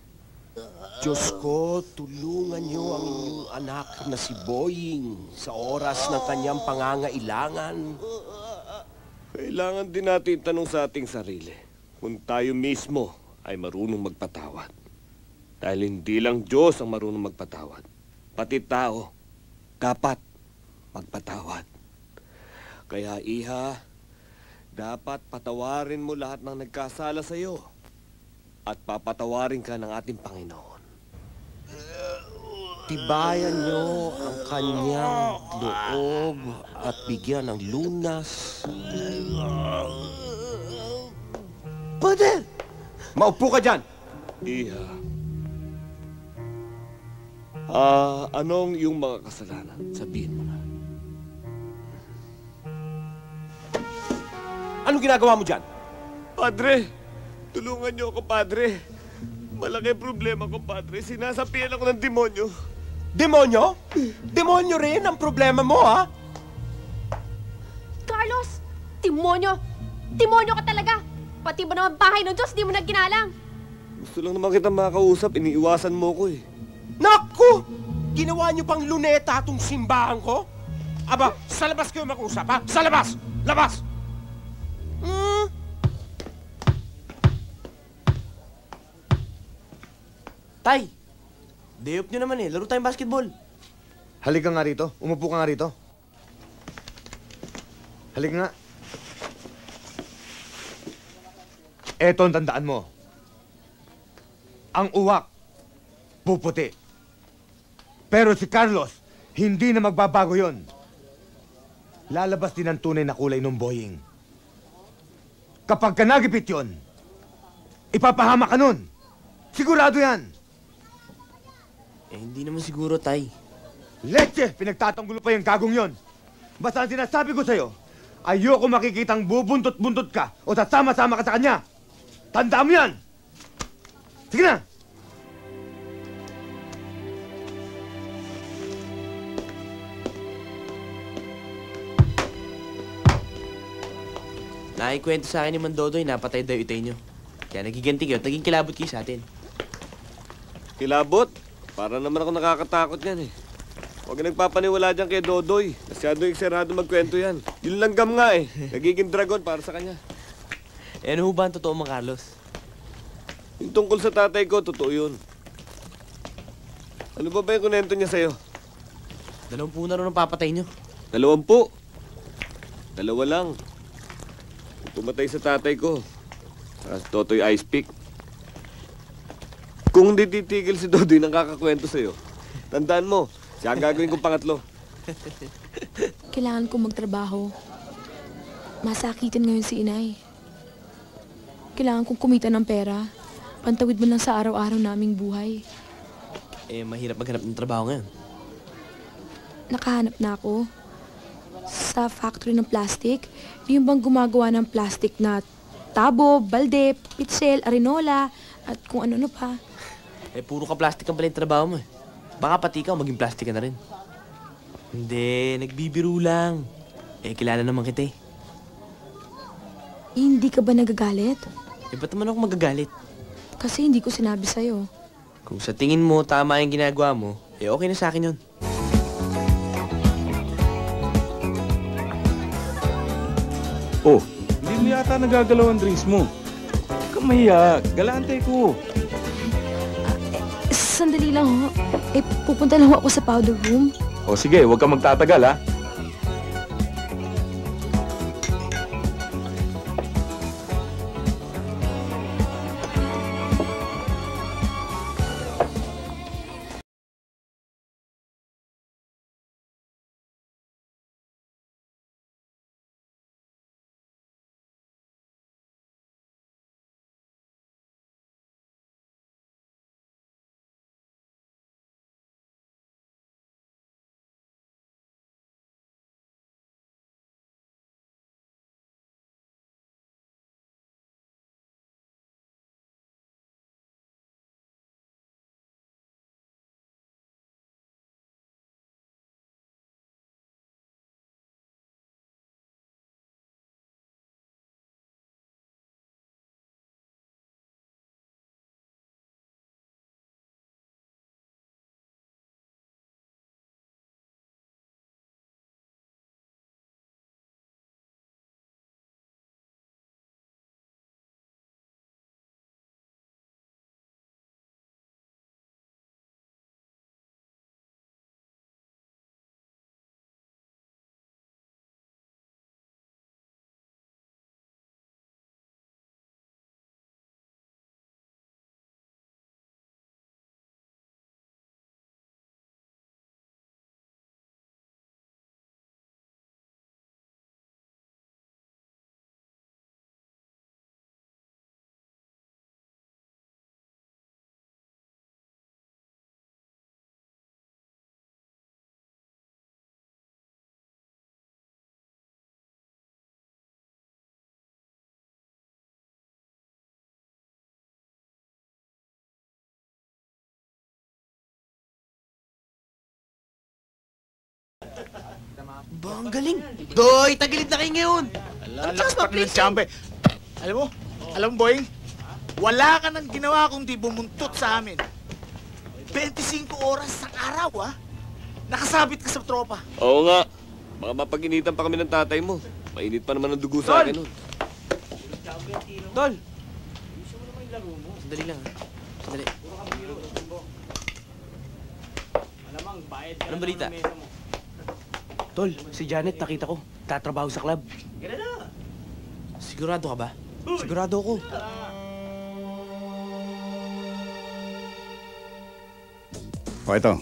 S18: Diyos ko, tulungan niyo ang inyong anak na si Boying sa oras ng kanyang pangangailangan.
S2: Kailangan din natin tanong sa ating sarili kung tayo mismo ay marunong magpatawad. Dahil hindi lang Diyos ang marunong magpatawad. Pati tao, dapat magpatawad. Kaya iha, dapat patawarin mo lahat ng nagkasala sa iyo at papatawarin ka ng ating Panginoon.
S18: Tibayan niyo ang kanyang loob at bigyan ng lunas.
S10: Father!
S18: Maupo ka dyan!
S2: Iha. Anong yung mga kasalanan? Sabihin mo na.
S18: Anong ginagawa mo dyan?
S2: Padre! Tulungan niyo ako, Padre. Malaki problema ko, Padre. Sinasapian ako ng demonyo.
S18: Demonyo? Demonyo rin ang problema mo, ha?
S19: Carlos! Demonyo! Demonyo ka talaga! Pati ba naman bahay ng Diyos, di mo na ginalang?
S2: Gusto lang naman kita makakausap. Iniiwasan mo ko eh.
S18: Naku! Ginawa niyo pang luneta itong simbahan ko? Aba, sa labas kayo mag-usap, ha? Sa labas! Labas!
S10: Tay, day off nyo naman eh. Laro tayong basketball.
S5: Halika nga rito. Umupo ka nga rito. Halika nga. Eto ang tandaan mo. Ang uwak, puputi. Pero si Carlos, hindi na magbabago yon. Lalabas din ang tunay na kulay ng Boying. Kapag ka nagipit yon, ipapahama ka nun. Sigurado yan.
S10: Eh, hindi naman siguro, Tay.
S5: Leche! Pinagtatanggulo pa yung gagong yon. Basta ang sinasabi ko sa'yo, ayoko makikitang bubuntot-buntot ka o sasama-sama ka sa kanya. Tandaan mo yan! Sige na!
S10: Nakikwento sa akin ni Mandodoy, napatay daw itay nyo. Kaya nagiganti kayo at naging kilabot kayo sa atin.
S2: Kilabot? Para naman ako nakakatakot yan eh. Huwag nagpapaniwala dyan kay Dodoy. Masyadong ekserado magkwento yan. Yung langgam nga eh. Nagiging dragon para sa kanya.
S10: Eh, ano ba ang totoo, Mang Carlos?
S2: Yung tungkol sa tatay ko, totoo yun. Ano ba yung kunento niya sa'yo?
S10: 20 na rin ang papatay nyo.
S2: 20? 2 lang. Pumatay sa tatay ko. Sa Totoy Ice Pick. Kung hindi titigil si Dodoy nang kakakwento sa'yo, tandaan mo, siya ang gagawin kong pangatlo.
S8: Kailangan kong magtrabaho. Masakitin ngayon si inay. Kailangan kong kumita ng pera. Pantawid mo lang sa araw-araw naming buhay.
S10: mahirap maghanap ng trabaho ngayon.
S8: Nakahanap na ako. Sa factory ng plastic. Yung bang gumagawa ng plastic na tabo, balde, pitsel, arinola, at kung ano-ano pa.
S10: Puro ka plastic ang pala yung trabaho mo eh. Baka pati ikaw maging plastic ka na rin. Hindi, nagbibiro lang. Kilala naman kita eh.
S8: Hindi ka ba nagagalit?
S10: Ba't naman ako magagalit?
S8: Kasi hindi ko sinabi sa'yo.
S10: Kung sa tingin mo tama yung ginagawa mo, okay na sa akin yun.
S17: Oh, hindi mo yata nagagalaw ang drinks mo. Huwag kang mahiya. Galante ko.
S8: Sandali lang ho. Pupunta lang ho ako sa powder room.
S17: O sige, huwag kang magtatagal ha.
S10: Ba, ang galing. Doy, tagilid na kayo ngayon.
S3: Lakas pa ng siyambe. Alam mo, Boying, wala ka nang ginawa kundi bumuntot sa amin. 25 oras sa araw, ha? Nakasabit ka sa tropa.
S2: Oo nga. Baka mapag-initan pa kami ng tatay mo. Mainit pa naman ang dugo sa akin nun.
S10: Tol! Sandali lang, ha? Sandali. Anong balita? Tol, si Janet nakita ko. Tatrabaho sa club. Sigurado ka ba? Sigurado ako.
S1: O ito,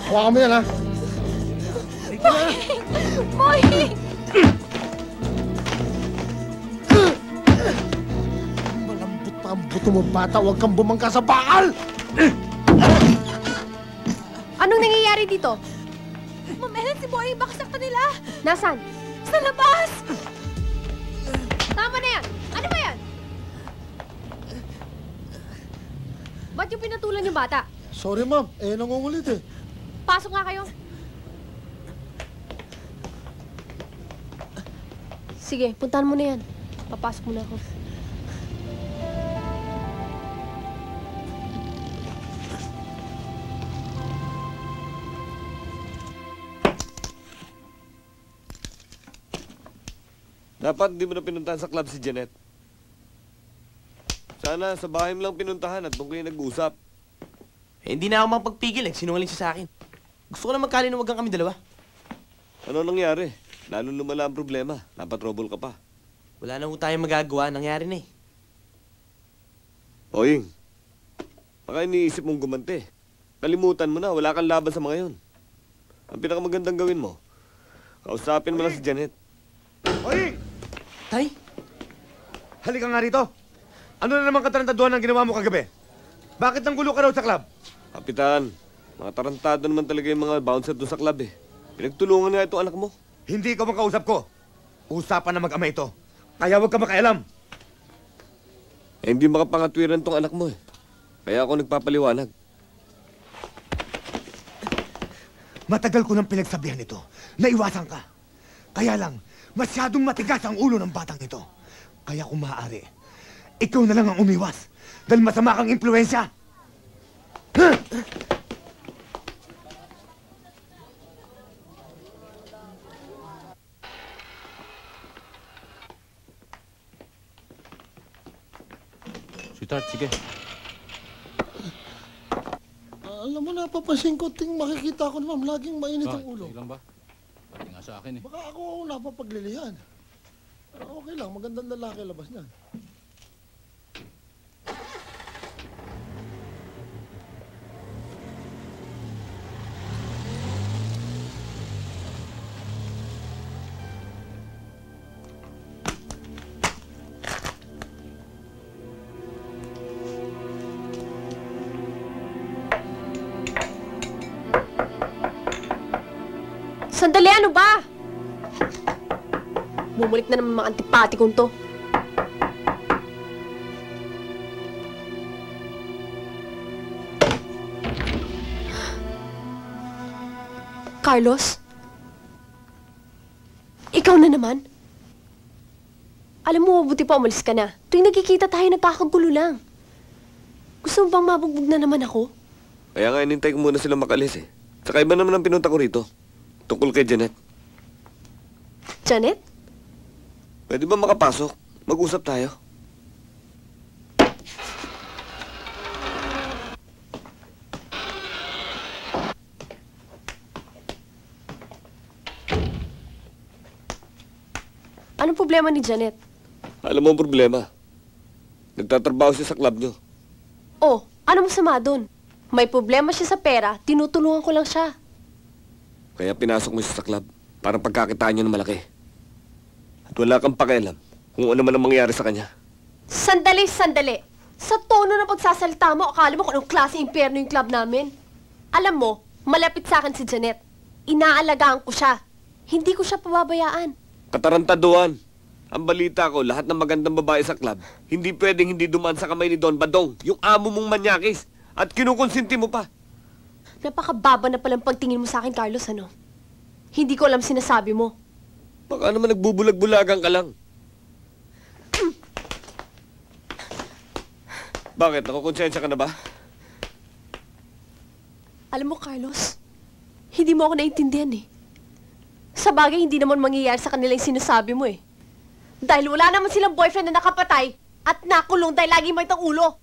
S20: Hawakan mo yan, ha?
S19: Boying!
S20: Malambot pa ang buto mo, bata. Huwag kang bumangka sa bakal!
S19: Anong nangyayari dito?
S8: Ma'am Ellen, si Boying baka saktan nila.
S19: Nasaan?
S8: Sa labas!
S19: Tama na yan! Ano ba yan? Ba't yung pinatulan yung bata?
S20: Sorry, ma'am. Nangungulit eh.
S19: Pasok nga kayo. Sige, puntahan mo na yan. Papasok muna ako.
S2: Dapat hindi mo na pinuntahan sa club si Janet. Sana sa bahay mo lang pinuntahan at doon kayo nag-uusap.
S10: Hindi na ako mapagpigil eh. Sinungaling siya sa akin. Gusto ko na magkalinawagan kami dalawa.
S2: Ano nangyari? Lalo lumala ang problema. Napatrouble ka pa.
S10: Wala na ho tayong magagawa. Nangyari na eh.
S2: Boying, baka iniisip mong gumante. Kalimutan mo na. Wala kang laban sa mga yun. Ang pinakamagandang gawin mo, kausapin mo lang si Janet.
S5: Boying!
S10: Tay?
S5: Halika nga rito. Ano na naman katarantaduhan ang ginawa mo kagabi? Bakit nang gulo ka raw sa club?
S2: Kapitan, mga tarantado naman talaga yung mga bouncer doon sa club eh. Pinagtulungan nga itong anak mo.
S5: Hindi ka makausap ko. Usapan na mag-ama ito. Kaya huwag ka makialam.
S2: Eh, hindi makapangatwiran tong anak mo eh. Kaya ako nagpapaliwanag.
S5: Matagal ko nang pinagsabihan ito. Naiwasan ka. Kaya lang, masyadong matigas ang ulo ng batang ito. Kaya kung maaari, ikaw na lang ang umiwas. Dahil masama kang impluensya.
S15: Sweetheart, sige.
S20: Alam mo, napapansin ko, makikita ko naman, laging mainit ang ulo.
S15: Sige lang ba? Pati nga sa akin eh.
S20: Baka ako napapaglilihan. Pero okay lang, magandang lalaki labas niyan.
S19: Sandali, ano ba? Bumalik na naman mga antipati kong to. Carlos? Ikaw na naman? Alam mo, mabuti pa umalis ka na. Tuwing nagkikita tayo, nagkakagulo lang. Gusto mo bang mabugbog na naman ako?
S2: Kaya nga inintay ko muna sila makalis eh. Saka iba naman ang pinunta ko rito. Tungkol kay Janet.
S19: Janet?
S2: Pwede ba makapasok? Mag-usap tayo.
S19: Anong problema ni Janet?
S2: Alam mo ang problema. Nagtatrabaho siya sa club niyo.
S19: Oh, ano masama doon? May problema siya sa pera, tinutulungan ko lang siya.
S2: Kaya pinasok mo siya sa club. Para pagkakitaan niyo ng malaki. At wala kang pakialam kung ano man ang mangyari sa kanya.
S19: Sandali, sandali. Sa tono ng pagsasalita mo, akala mo kung anong klase impyerno yung club namin. Alam mo, malapit sa akin si Janet. Inaalagaan ko siya. Hindi ko siya pababayaan.
S2: Katarantaduhan. Ang balita ko, lahat ng magandang babae sa club, hindi pwedeng hindi dumaan sa kamay ni Don Badong, yung amo mong manyakis. At kinukonsinti mo pa.
S19: Napakababa na palang pagtingin mo sa akin, Carlos, ano? Hindi ko alam sinasabi mo.
S2: Baka naman nagbubulag-bulagan ka lang. Bakit? Nakukonsensya ka na ba?
S19: Alam mo, Carlos, hindi mo ako naintindihan eh. Sa bagay, hindi naman mangyayari sa kanila yung sinasabi mo eh. Dahil wala naman silang boyfriend na nakapatay at nakulong dahil lagi may itang ulo.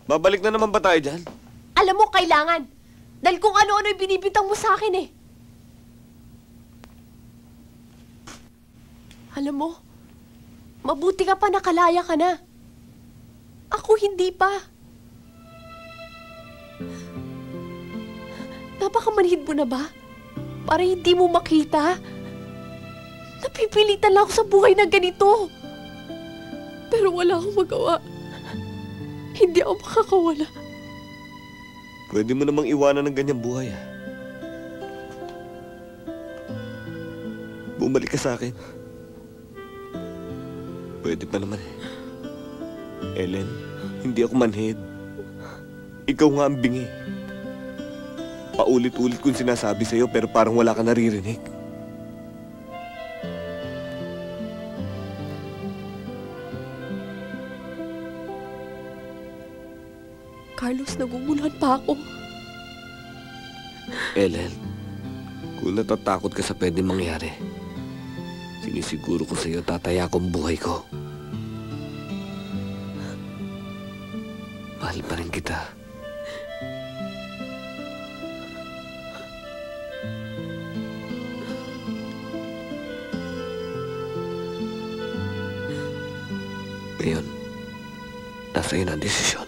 S2: Babalik na naman ba tayo dyan?
S19: Alam mo, kailangan. Dahil kung ano-ano yung binibintang mo sa akin eh. Alam mo, mabuti ka pa nakalaya ka na. Ako hindi pa. Napakamanhid mo na ba? Para hindi mo makita? Napipilitan lang ako sa buhay na ganito. Pero wala akong magawa. Hindi ako makakawala.
S2: Pwede mo namang iwanan ng ganyang buhay, ah. Bumalik ka sa akin. Pwede pa naman, eh. Ellen, hindi ako manhid. Ikaw nga ang bingi. Paulit-ulit kong sinasabi sa'yo pero parang wala ka naririnig.
S19: Carlos, naguguluhan pa ako.
S2: Ellen, kung natatakot ka sa pwedeng mangyari, sinisiguro ko sa'yo tataya ko ang buhay ko. Mahal pa rin kita. Ngayon, nasa iyo na ang desisyon.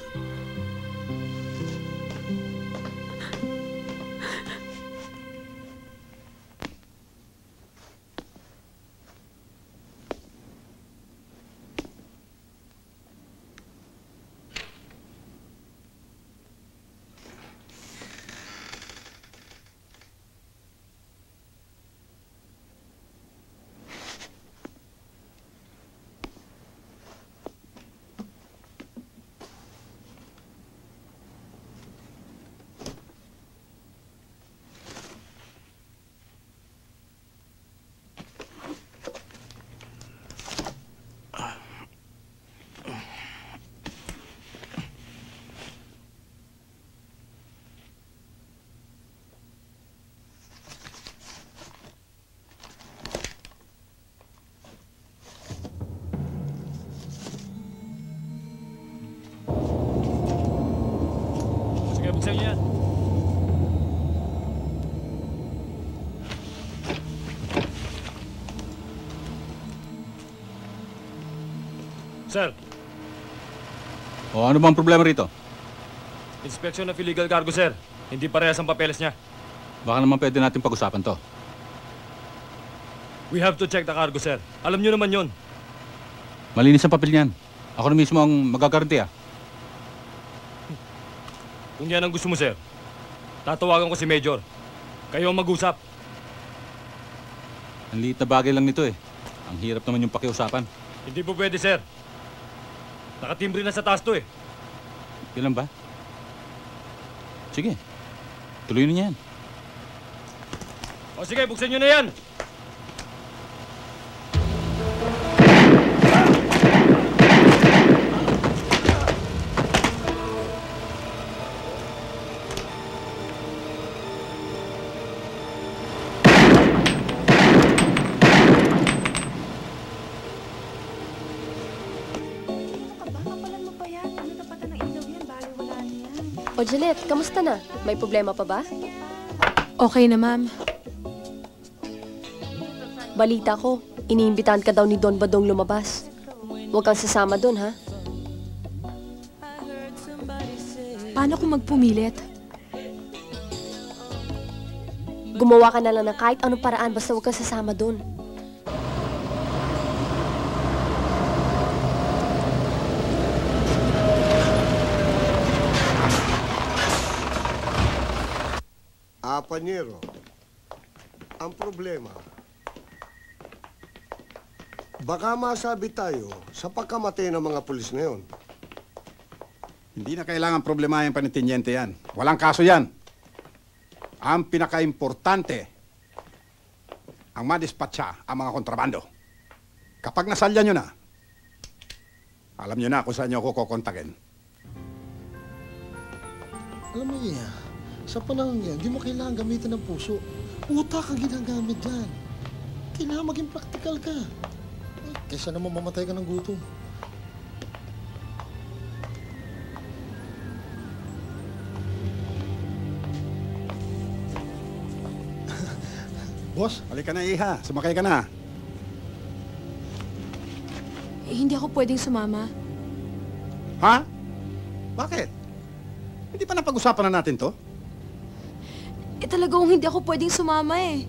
S13: Buksan niyo yan. Sir,
S15: Ano bang problema rito?
S13: inspection of illegal cargo, sir. Hindi parehas ang papeles niya.
S15: Baka naman pwede natin pag-usapan to.
S13: We have to check the cargo, sir. Alam niyo naman yon.
S15: Malinis ang papel niyan. Ako na mismo ang magagaranti, ah.
S13: Kung yan ang gusto mo, sir, tatawagan ko si Major. Kayo ang mag-usap.
S15: Ang liit na bagay lang nito, eh. Ang hirap naman yung pakiusapan.
S13: Hindi po pwede, sir. Nakatimbre na sa taas to, eh.
S15: Ilan ba? Sige. Tuloy na yan.
S13: O sige, buksan nyo na yan.
S19: O Janet, kamusta na? May problema pa ba?
S8: Okay na, ma'am.
S19: Balita ko, iniimbitahan ka daw ni Don Badong lumabas. Huwag kang sasama doon, ha?
S8: Paano kung magpumilit?
S19: Gumawa ka na lang ng kahit anong paraan basta huwag kang sasama doon.
S20: Panyero, ang problema, baka masabi tayo sa pagkamatay ng mga pulis ngayon.
S1: Hindi na kailangan problema yung panitinyente yan. Walang kaso yan. Ang pinaka-importante, ang madispatcha ang mga kontrabando. Kapag nasalya nyo na, alam nyo na kung saan nyo ako kukontakin.
S20: Alam mo niya, sa panahon yan, di mo kailangan gamitin ng puso. Utak ang ginagamit dyan. Kailangan maging practical ka. Kaysa naman mamatay ka ng gutom. Boss?
S1: Halika na, Iha. Sumakay ka na.
S8: Hindi ako pwedeng sumama.
S1: Ha? Bakit? Hindi pa napag-usapan na natin to?
S8: Eh talagang hindi ako pwedeng sumama eh.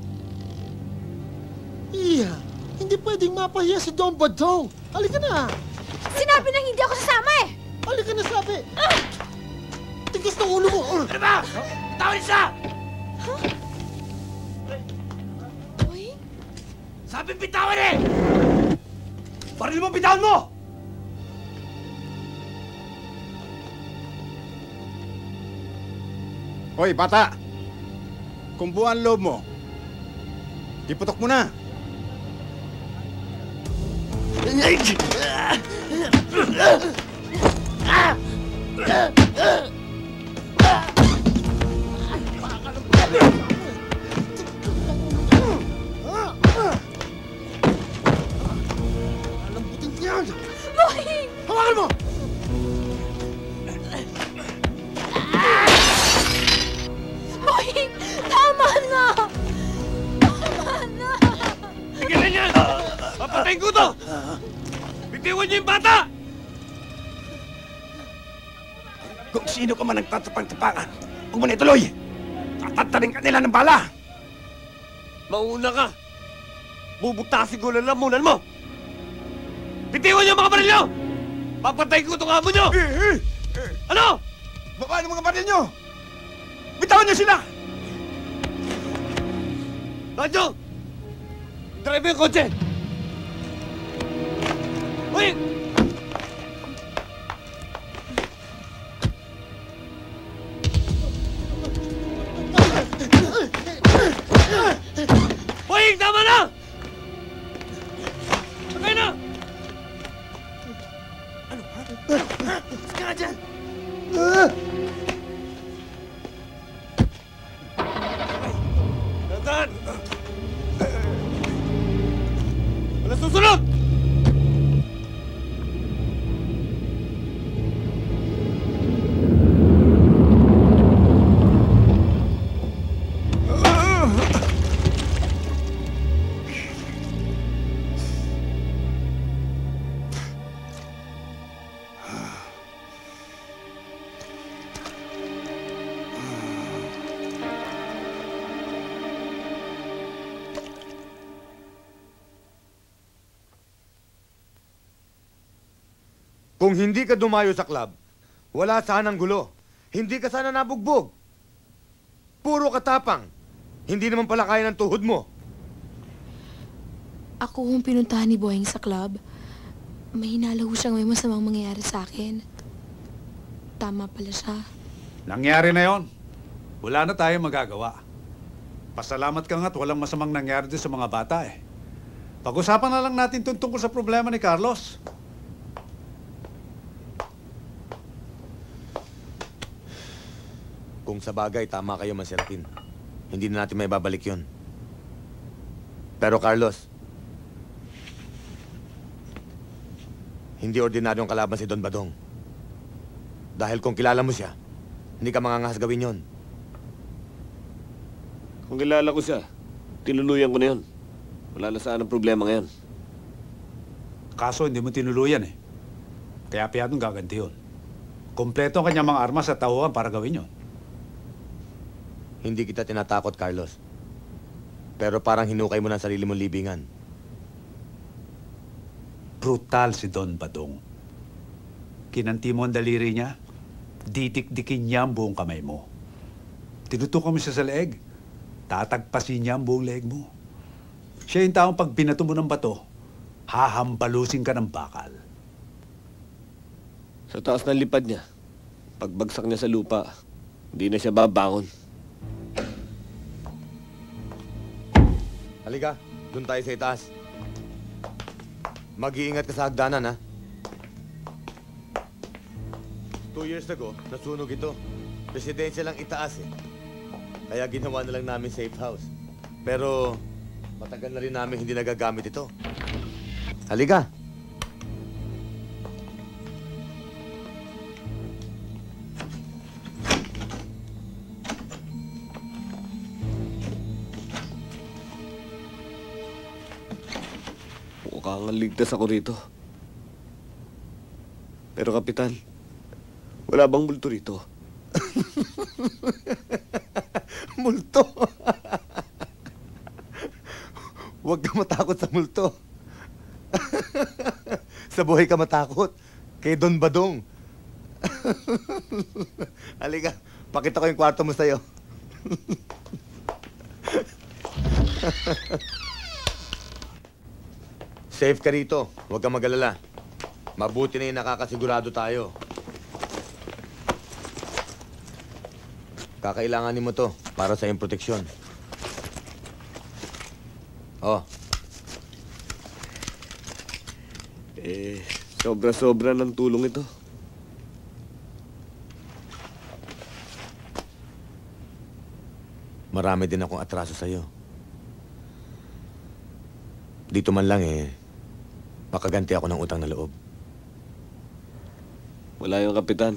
S20: Iya, hindi pwedeng mapahiya si Don Badong. Halika na.
S8: Sinabi nang hindi ako sasama eh!
S20: Halika na, sabi. Tigas ng ulo mo.
S15: Ano ba? Tawin siya! Sabi bitawan eh! Baril mo, bitawan mo!
S1: Hoy, bata! Kung buwan loob mo, iputok mo na!
S8: Boying!
S20: Hawakan mo!
S8: Boying! Tama na! Tama na!
S15: Tigilan niya! Papatayin ko to! Bitiwan niyo yung bata! Kung sino ka man nagtatapang-tapangan, huwag mo na ituloy! Tatatarin ka nila ng bala! Mauna ka! Bubutasin ko lang lamunan mo! Bitiwan niyo ang mga baril niyo! Papatayin ko itong amo niyo! Ano? Baba ng mga baril niyo! Bitawan niyo sila! Radyo! Drive mo yung kotse! Uy! Boying, tama na! Sakay na! Ano? Saka nga dyan! Dandan! Wala susunod!
S5: Kung hindi ka dumayo sa club, wala sanang gulo. Hindi ka sana nabugbog. Puro katapang. Hindi naman pala kaya ng tuhod mo.
S8: Ako kung pinuntahan ni Boying sa club, may hinala ho siyang may masamang mangyayari sa akin. Tama pala siya.
S1: Nangyari na yon. Wala na tayong magagawa. Pasalamat ka nga't walang masamang nangyari din sa mga bata eh. Pag-usapan na lang natin tungkol sa problema ni Carlos.
S5: Kung sa bagay, tama kayo, Manserapin. Hindi na natin may babalik yun. Pero Carlos, hindi ordinaryong kalaban si Don Badong. Dahil kung kilala mo siya, hindi ka mangangahas gawin yun.
S15: Kung kilala ko siya, tinuluyan ko na yun. Wala na saan ang problema ngayon.
S1: Kaso hindi mo tinuluyan eh. Kaya piyadong gaganti yun. Kompleto ang kanyang mga armas at tauhan para gawin yun.
S5: Hindi kita tinatakot, Carlos. Pero parang hinukay mo ng sarili mong libingan.
S1: Brutal si Don Badong. Kinanti mo ang daliri niya, ditik-dikin niya ang buong kamay mo. Tinutukan mo siya sa leeg, tatagpasin niya ang buong leeg mo. Siya yung taong pag binato mo ng bato, hahambalusin ka ng bakal.
S15: Sa taas ng lipad niya, pagbagsak niya sa lupa, hindi na siya babangon.
S5: Halika, doon tayo sa itaas. Mag-iingat ka sa hagdanan, ha? 2 years ago, nasunog ito. Residensya lang itaas, eh. Kaya ginawa na lang namin safe house. Pero, matagal na rin namin hindi nagagamit ito. Halika!
S15: Mukhang ligtas ako rito. Pero Kapitan, wala bang multo rito?
S5: Multo. Huwag ka matakot sa multo. Sa buhay ka matakot. Kay Don Badong. Halika, pakita ko yung kwarto mo sa'yo. Safe ka rito. Huwag kang mag-alala. Mabuti na yung nakakasigurado tayo. Kakailanganin mo to para sa iyong proteksyon. Oh.
S2: Sobra-sobra ng tulong ito.
S5: Marami din akong atraso sa'yo. Dito man lang makaganti ako ng utang na loob.
S2: Wala yung kapitan.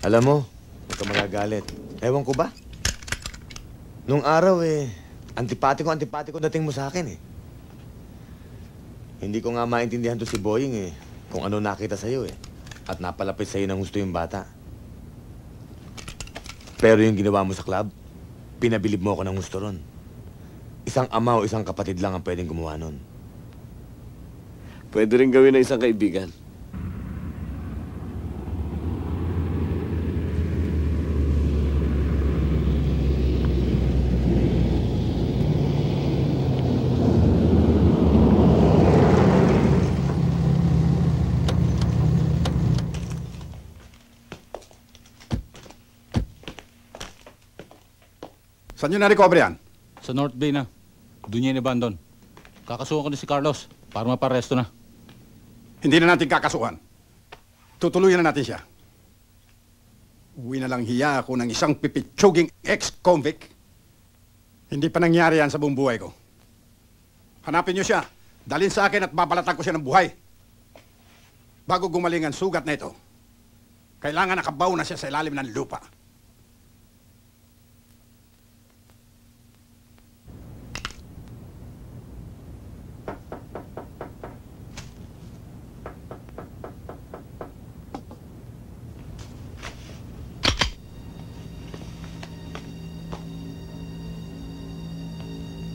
S5: Alam mo, huwag ka magagalit. Ewan ko ba? Nung araw antipatiko dating mo sa akin Hindi ko nga maintindihan to si Boying kung ano nakita sa'yo At napalapit sa'yo ng gusto yung bata. Pero yung ginawa mo sa club, pinabilib mo ako ng gusto ron. Isang ama o isang kapatid lang ang pwedeng gumawa nun.
S2: Pwede rin gawin ng isang kaibigan.
S1: Saan nyo na-recover yan?
S15: Sa North Bay na. Doon niya in-abandon. Kakasuhan ko na si Carlos para maparesto na.
S1: Hindi na natin kakasuhan. Tutuluyan na natin siya. Uwi na lang hiya ako ng isang pipitsuging ex-convict. Hindi pa nangyari yan sa buong buhay ko. Hanapin niyo siya. Dalhin sa akin at babalatan ko siya ng buhay. Bago gumaling ang sugat na ito, kailangan nakabaw na siya sa ilalim ng lupa.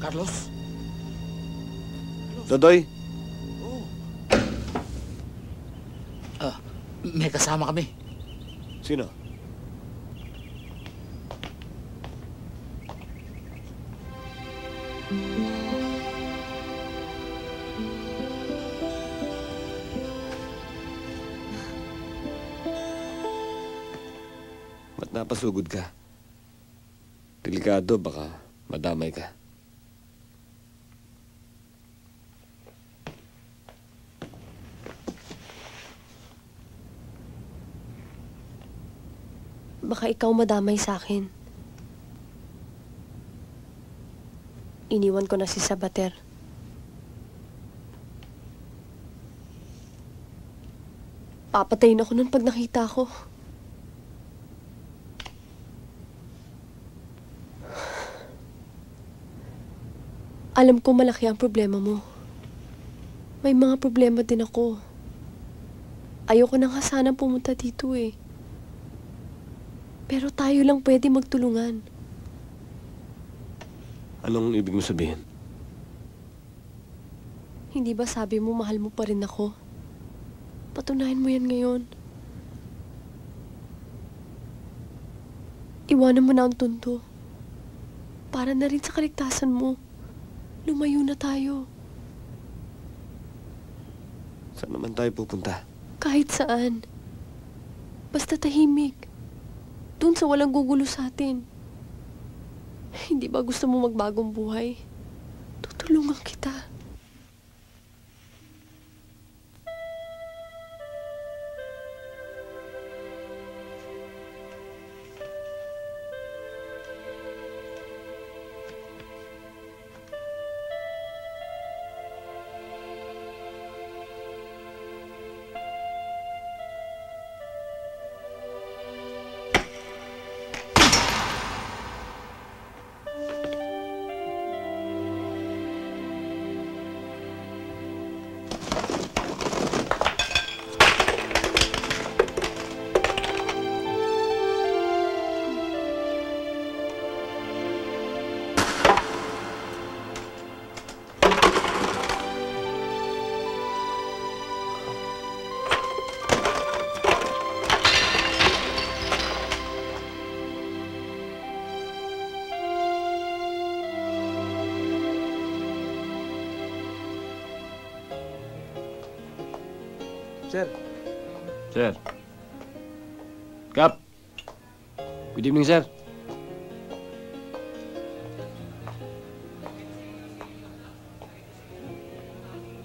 S15: Carlos?
S2: Dodoy?
S3: May kasama kami.
S2: Sino? Ba't napasugod ka? Delikado, baka madamay ka.
S9: Baka ikaw madamay sa akin. Iniwan ko na si Sabater. Papatayin ako nun pag nakita ko. Alam ko malaki ang problema mo. May mga problema din ako. Ayoko na nga sanang pumunta dito Pero tayo lang pwede magtulungan.
S2: Anong ibig mo sabihin?
S9: Hindi ba sabi mo mahal mo pa rin ako? Patunayan mo yan ngayon. Iwanan mo na ang tunto. Para na rin sa kaligtasan mo. Lumayo na tayo.
S2: Saan naman tayo pupunta?
S9: Kahit saan. Basta tahimik. Doon sa walang gugulo sa atin. Hindi ba gusto mo magbagong buhay? Tutulungan kita.
S13: Sir.
S17: Sir. Kap. Good evening, sir.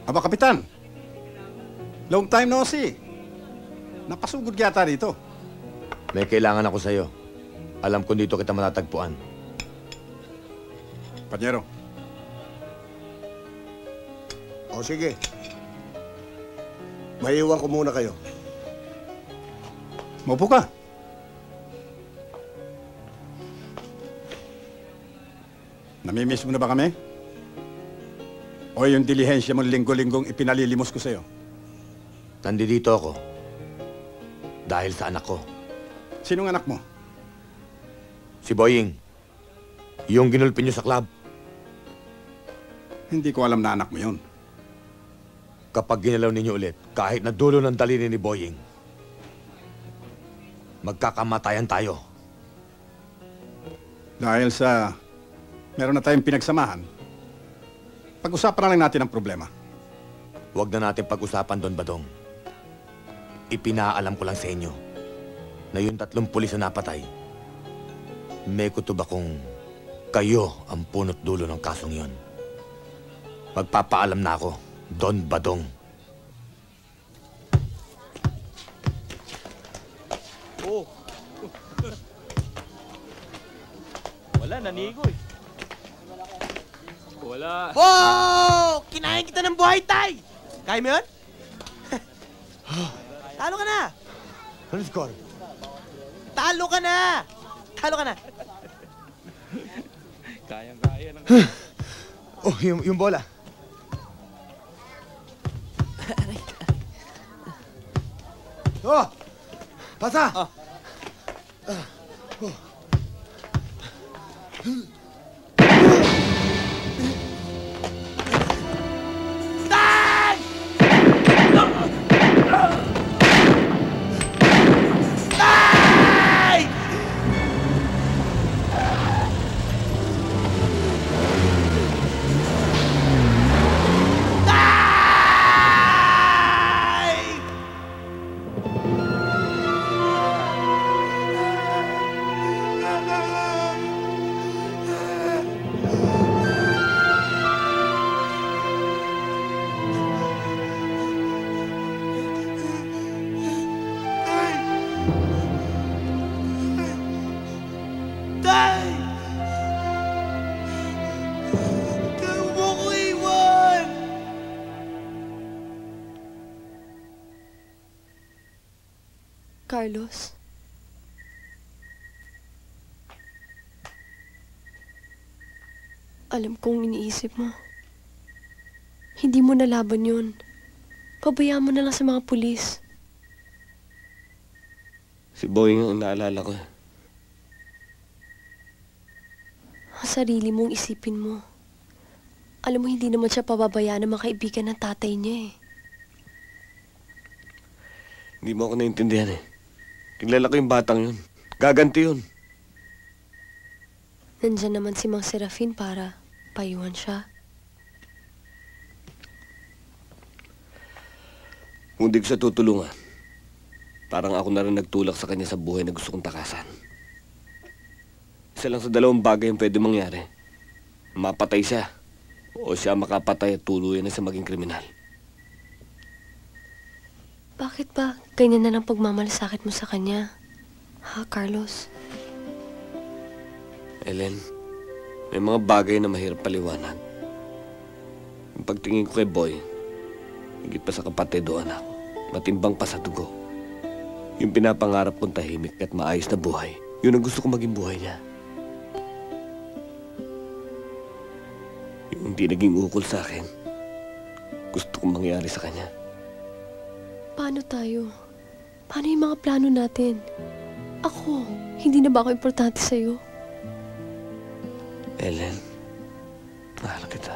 S21: Aba, Kapitan. Long time no see. Napasugod yata dito.
S5: May kailangan ako sa'yo. Alam ko dito kita matatagpuan.
S21: Panyero.
S18: O sige. Maiiwan ko muna kayo.
S21: Maupo ka. Namimiss mo na ba kami? O yung dilihensya mong linggo-linggong ipinalilimos ko sa'yo?
S5: Nandito ako. Dahil sa anak ko.
S21: Sinong anak mo?
S5: Si Boying. Yung ginulpi niyo sa club.
S21: Hindi ko alam na anak mo yun.
S5: Kapag ginalaw ninyo ulit, kahit na dulo ng daliri ni Boying, magkakamatayan tayo.
S21: Dahil sa meron na tayong pinagsamahan, pag-usapan na lang natin ang problema.
S5: Huwag na natin pag-usapan, Don Badong. Ipinaalam ko lang sa inyo na yung 3 pulis na napatay, may kutob akong kayo ang punot dulo ng kasong yon. Magpapaalam na ako, Don Badong.
S4: Oh. Wala, nanigo eh. Wala.
S10: Oh! Kinain kita ng buhay, tay! Kaya mo yun? Talo ka na!
S5: Ano score?
S10: Talo ka na! Talo ka na!
S4: Kayang-kaya ng...
S5: Oh, yung bola. Oh! Pasa!
S10: Oh.
S9: Carlos. Alam kong iniisip mo. Hindi mo nalaban yun. Pabayaan mo na lang sa mga pulis.
S17: Si Boying ang naalala ko.
S9: Ang sarili mong isipin mo. Alam mo, hindi naman siya pababayaan ng mga kaibigan ng tatay niya eh.
S17: Hindi mo ako naintindihan eh. Kilala ko yung batang yun. Gaganti yun.
S9: Nandyan naman si Mang Serafin para payuhan siya.
S17: Kung di ko siya tutulungan, parang ako na rin nagtulak sa kanya sa buhay na gusto kong takasan. Isa lang sa 2 bagay ang pwede mangyari. Mapatay siya, o siya makapatay at tuluyan na sa maging kriminal.
S9: Bakit ba ganyan na lang pagmamalasakit mo sa kanya? Ha, Carlos?
S17: Ellen, may mga bagay na mahirap paliwanag. Yung pagtingin ko kay Boy, higit pa sa kapatid o anak, matimbang pa sa dugo. Yung pinapangarap kong tahimik at maayos na buhay, yun ang gusto kong maging buhay niya. Yung hindi naging ukol sa akin, gusto kong mangyari sa kanya.
S9: Paano tayo? Paano yung mga plano natin? Ako, hindi na ba ako importante sa'yo?
S17: Ellen, mahal kita.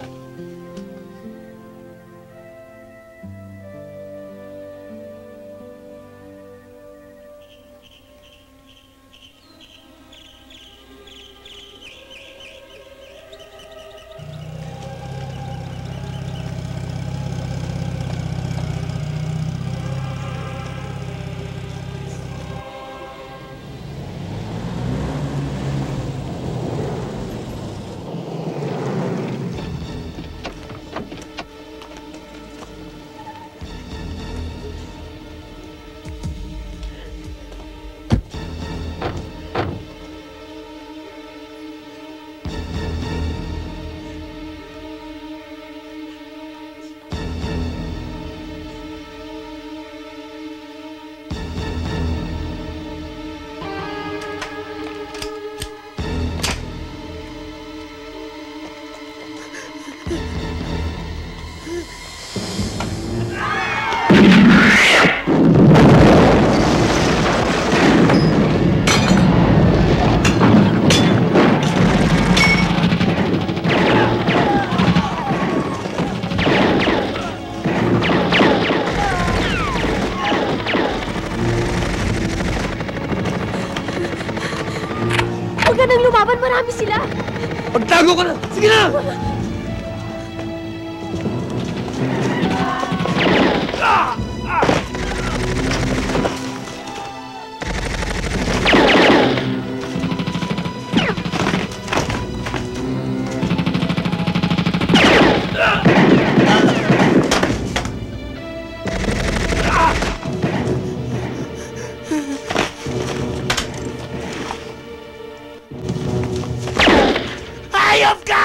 S2: Magtago ka na! Sige na!
S3: Hayop ka!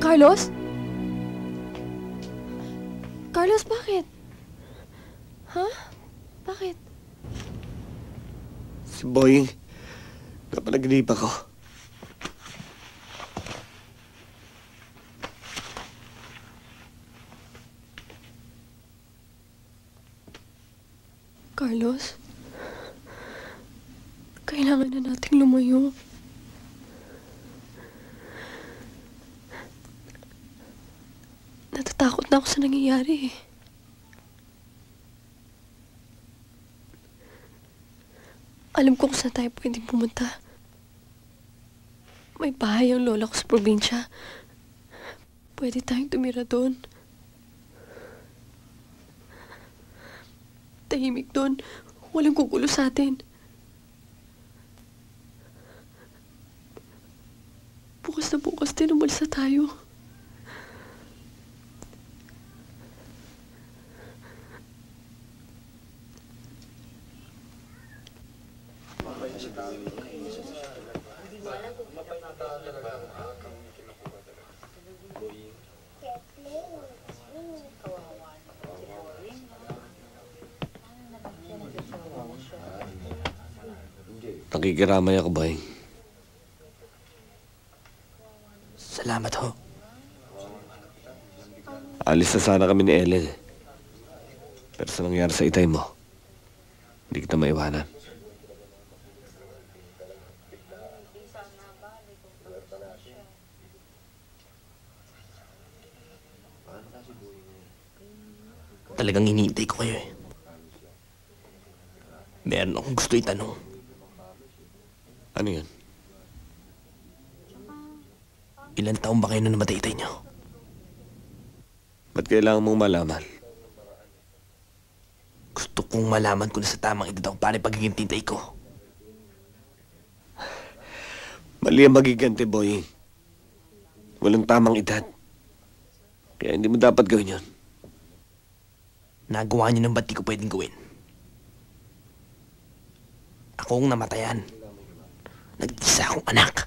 S9: Carlos? Carlos, bakit? Ha? Bakit?
S17: Si Boying, napanaginip ako.
S9: Carlos? Kailangan na nating lumayo. Natatakot na ako sa nangyayari eh. Alam ko kung saan tayo pwedeng pumunta. May bahay ang lola ko sa probinsya. Pwede tayong tumira doon. Tahimik doon. Walang kukulo sa atin. Bukas na bukas din umalis na tayo.
S17: Nakikiramay ako, Boy.
S10: Salamat ho.
S17: Alis na sana kami ni Ellen. Pero sa nangyari sa itay mo, hindi kita maiwanan.
S10: Talagang hinihintay ko kayo eh. Meron akong gusto itanong.
S17: Ano yun?
S10: Ilan taon ba kayo na namatay itay niyo?
S17: Ba't kailangan mong malaman?
S10: Gusto kong malaman kung nasa tamang edad ako para pagiging tintay ko.
S17: Mali ang magiganti, Boy. Walang tamang edad. Kaya hindi mo dapat gawin yun.
S10: Nagawa niyo ng ba't di ko pwedeng gawin? Akong namatayan. Nag-isa akong anak.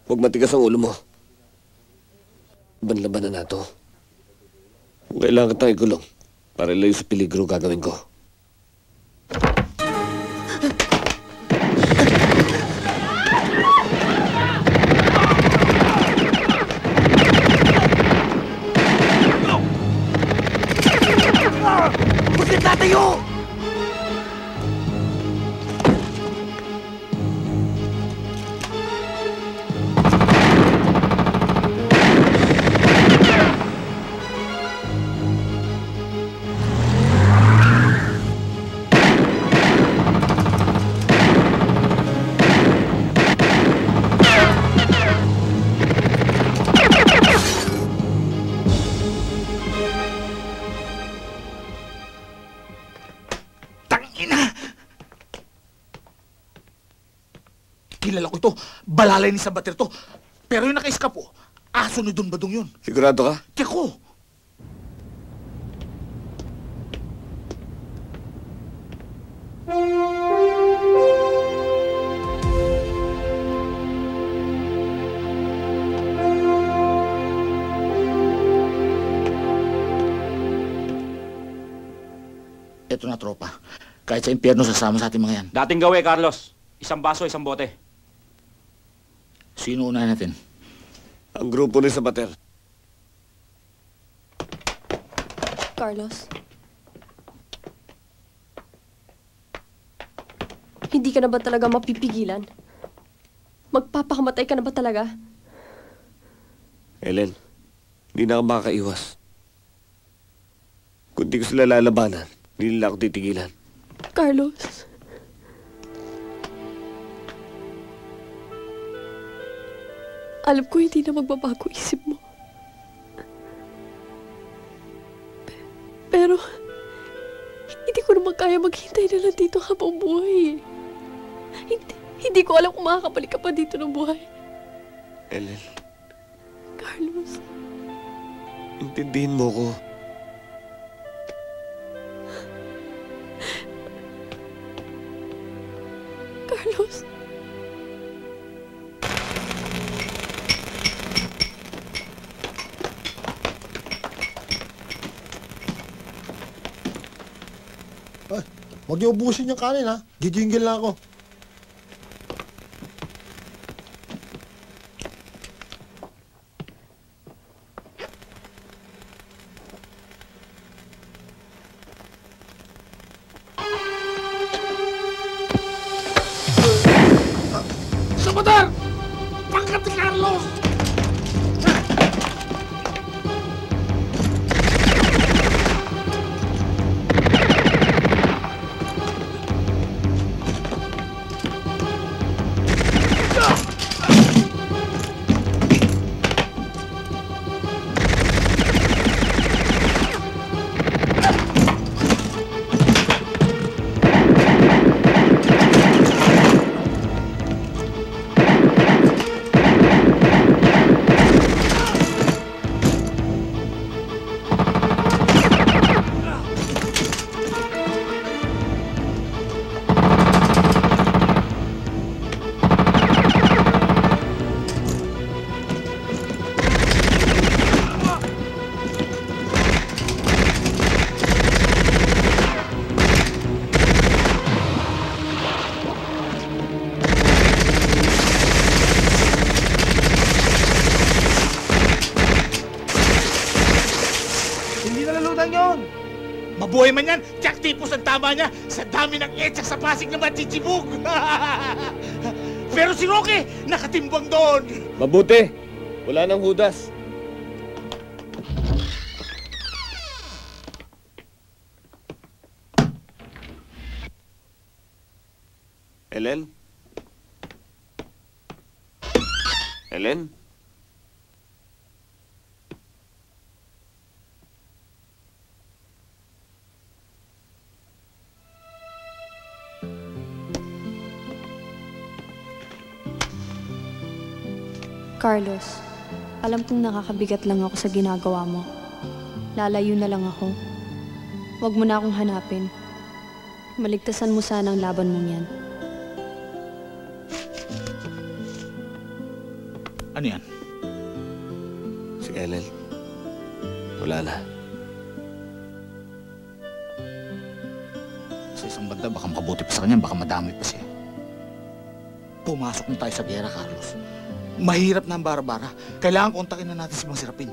S17: Huwag matigas ang ulo mo. Laban-laban na nato. Kung kailangan kitang ikulong, para ilayo sa peligro gagawin ko.
S10: Huwag ka tatayo!
S3: Kilala ko ito. Balalay ni Sabater to. Pero yung naka-escape po, aso ni Don Badong yun.
S17: Sigurado ka?
S3: Tiyako! Ito na, tropa. Kahit sa impyerno, sasama sa ating mga yan.
S15: Dating gawi, Carlos. Isang baso, isang bote.
S3: Sino unahin natin?
S17: Ang grupo ni Sabater.
S9: Carlos. Hindi ka na ba talaga mapipigilan? Magpapakamatay ka na ba talaga?
S17: Ellen, hindi na ako makakaiwas. Kung di ko sila lalabanan, hindi nila ako titigilan.
S9: Carlos. Alam ko hindi na magbabago isip mo. Pero, hindi ko naman kaya maghintay na lang dito habang buhay. Hindi ko alam kung makakabalik ka pa dito ng buhay.
S17: Ellen,
S9: Carlos.
S17: intindihin mo ko.
S9: Carlos.
S20: Ay, huwag niyo ubusin yung kanin ha. Gigingil na ako.
S3: Sabatar! Pangkat ni Carlos! Mabuhay man yan, Jack Tipos ang tama niya sa dami ng etsak sa Pasig na machichibog. Pero si Roque, nakatimbang doon.
S17: Mabuti! Wala nang hudas. Ellen? Ellen?
S8: Carlos, alam kong nakakabigat lang ako sa ginagawa mo. Lalayo na lang ako. Huwag mo na akong hanapin. Maligtasan mo sana ang laban mong yan.
S3: Ano yan?
S17: Si Ellen. Wala na.
S3: Sa isang banda, baka makabuti pa sa kanya, baka madamay pa siya. Pumasok na tayo sa gera, Carlos. Mahirap na ang bara-bara. Kailangan kontakin na natin si Mang Serapin.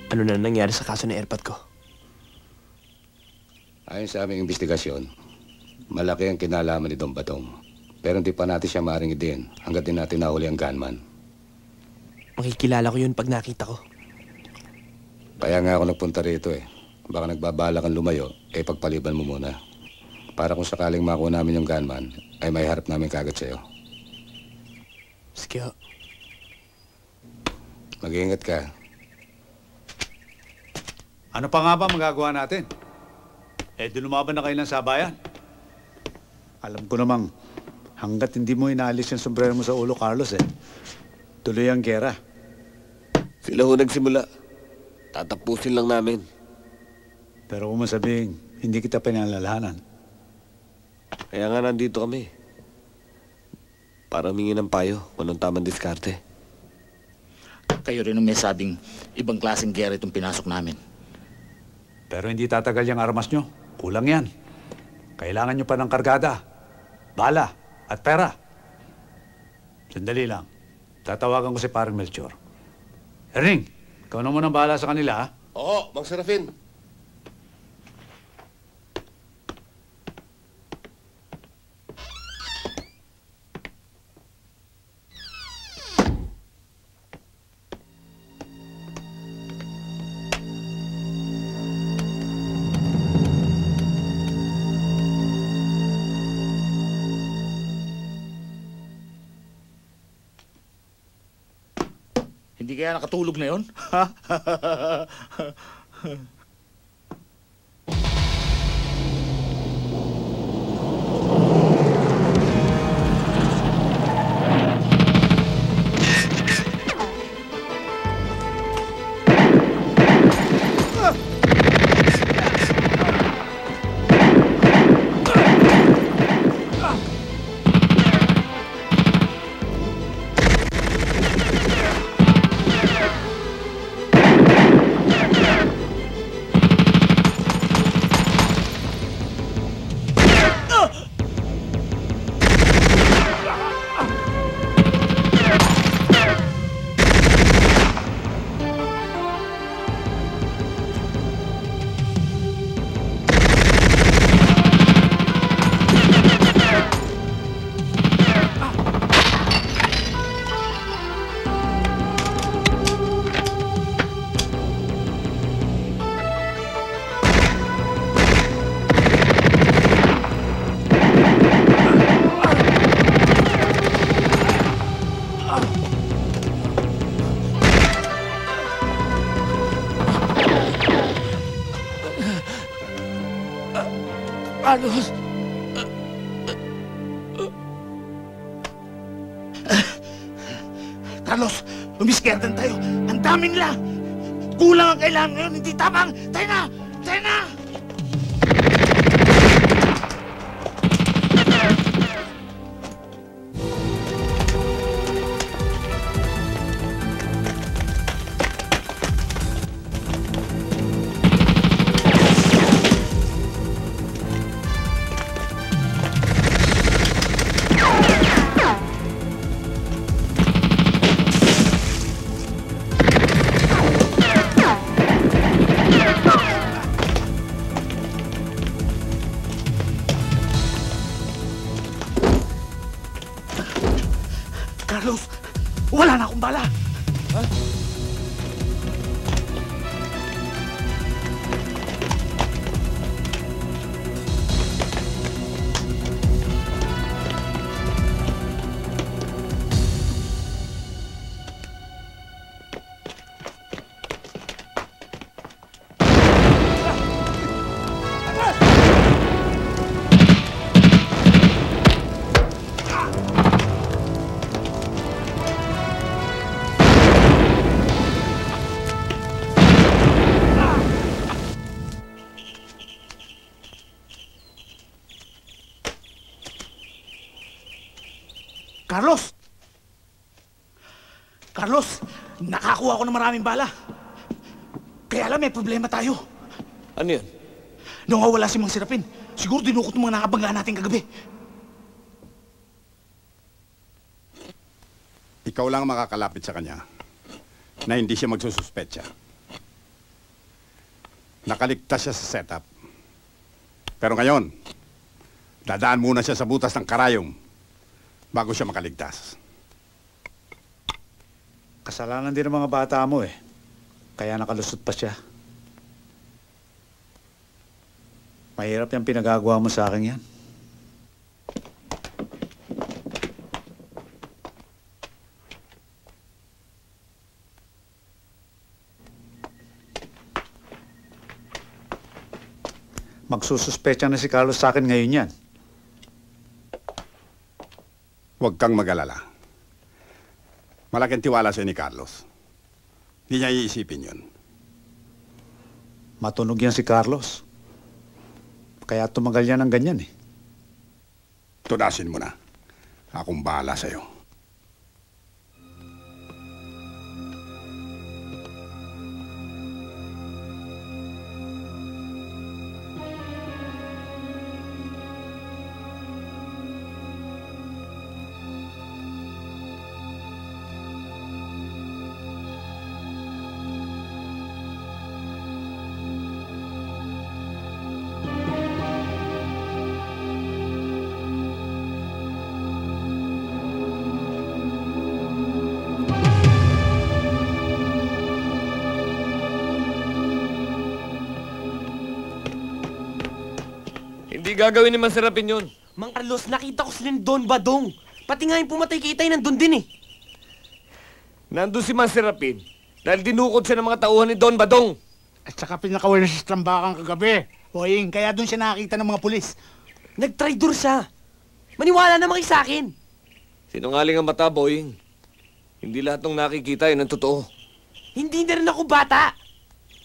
S10: Ano na nangyari sa kaso ng airpot ko?
S6: Ayon sa aming investigasyon, malaki ang kinalaman ni Don Batong. Pero hindi pa natin siya maaaring din hanggat din natin nahuli ang gunman.
S10: Makikilala ko yun pag nakita ko.
S6: Kaya nga ako nagpunta rito eh. Baka nagbabala kang lumayo, eh pagpaliban mo muna. Para kung sakaling makuha namin yung gunman, ay may harap namin kagad sa'yo.
S10: Sige ho.
S6: Mag-iingat ka.
S1: Ano pa nga ba magagawa natin? Eh, di lumaban na kayo ng sabayan. Alam ko namang, hanggat hindi mo inaalis yung sombrero mo sa ulo, Carlos, tuloy ang gera.
S17: Sila ho nagsimula. Tatapusin lang namin.
S1: Pero kung masabing, hindi kita pinalalahanan,
S17: Kaya nga nandito kami. Para humingi ng payo kung anong tamang diskarte.
S3: Kayo rin ang may sabing ibang klaseng gera itong pinasok namin.
S1: Pero hindi tatagal yung armas nyo. Kulang yan. Kailangan nyo pa ng kargada, bala, at pera. Sandali lang. Tatawagan ko si Parang Melchor. Erning, ikaw na munang bahala sa kanila, ha?
S18: Oo, Mang Serafin.
S3: Hindi kaya nakatulog na yon?
S15: Carlos!
S3: Carlos, lumiskerdan tayo. Ang dami nila. Kulang ang kailangan ngayon, hindi tamang. Tayo na! Tayo na! Carlos, wala na akong bala. Ha? Carlos! Carlos, nakakuha ako ng maraming bala. Kaya alam, may problema tayo.
S17: Ano yun?
S3: Nung wala si Mang Serapin, siguro dinukot ng mga nakabangga natin kagabi.
S21: Ikaw lang makakalapit sa kanya na hindi siya magsususpetsa. Nakaligtas siya sa setup. Pero ngayon, dadaan muna siya sa butas ng karayom bago siya makaligtas.
S1: Kasalanan din ng mga bata mo eh. Kaya nakalusot pa siya. Mahirap yung pinagagawa mo sa akin yan. Magsususpecha na si Carlos sa akin ngayon yan.
S21: Huwag kang mag-alala. Malaking tiwala sa'yo ni Carlos. Hindi niya iisipin yun.
S1: Matunog yan si Carlos. Kaya tumagal yan ng ganyan eh.
S21: tunasin mo na. Akong bahala sa'yo.
S17: Hindi gagawin ni Masarapin yun.
S10: Mang Carlos, nakita ko sila ni Don Badong. Pati nga yung pumatay kay Itay nandun din eh.
S17: Nandun si Masarapin dahil dinukot siya ng mga tauhan ni Don Badong.
S3: At saka pinakawala siya sa tambakan kagabi. Boying, kaya doon siya nakakita ng mga pulis.
S10: Nag-traitor siya. Maniwala naman kayo sa akin.
S17: Sinungaling ang mata, Boying. Hindi lahat ng nakikita yun ang totoo.
S10: Hindi na rin ako bata.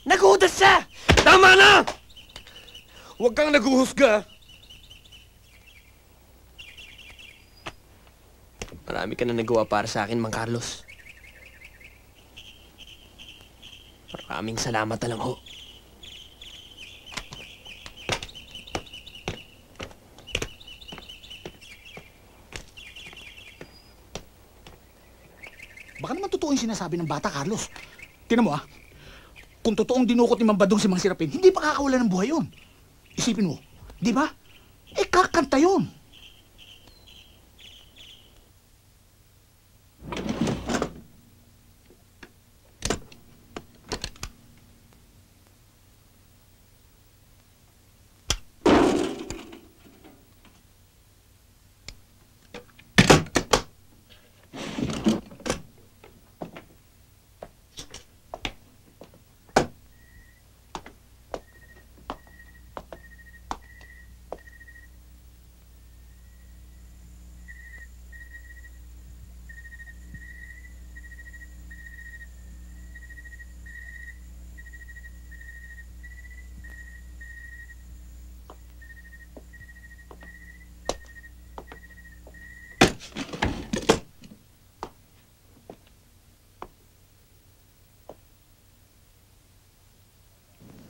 S10: Nag-uudas siya!
S17: Tama na! Huwag kang naguhusga.
S10: Marami ka na nagawa para sa akin, Mang Carlos. Maraming salamat na lang ho.
S3: Baka naman totoo yung sinasabi ng bata, Carlos. Tingnan mo kung totoong dinukot ni Mang Badong si Mang Sirapin, hindi pa kakawala ng buhay yun. Isipin mo, di ba? Kakanta yun.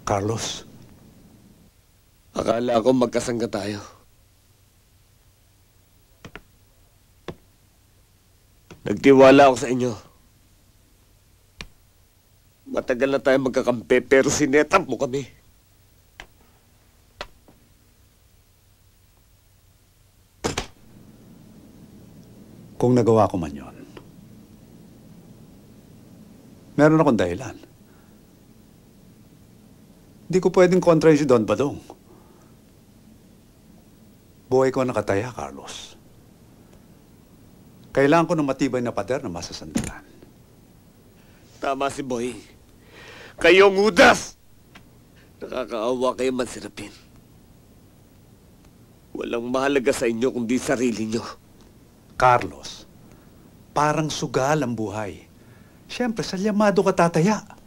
S1: Carlos.
S17: Akala ko magkasangga tayo. Nagtiwala ako sa inyo. Matagal na tayo magkakampi pero sinetap mo kami.
S1: Kung nagawa ko man yun, meron akong dahilan. Hindi ko pwedeng kontrahin si Don Badong. Buhay ko nakataya, Carlos. Kailangan ko ng matibay na pader na masasandalan.
S17: Tama si Boy. Kayong udas! Nakakaawa kayo Mansirapin. Walang mahalaga sa inyo kundi sarili nyo.
S1: Carlos, parang sugal ang buhay. Siyempre, sa Llamado ka tataya.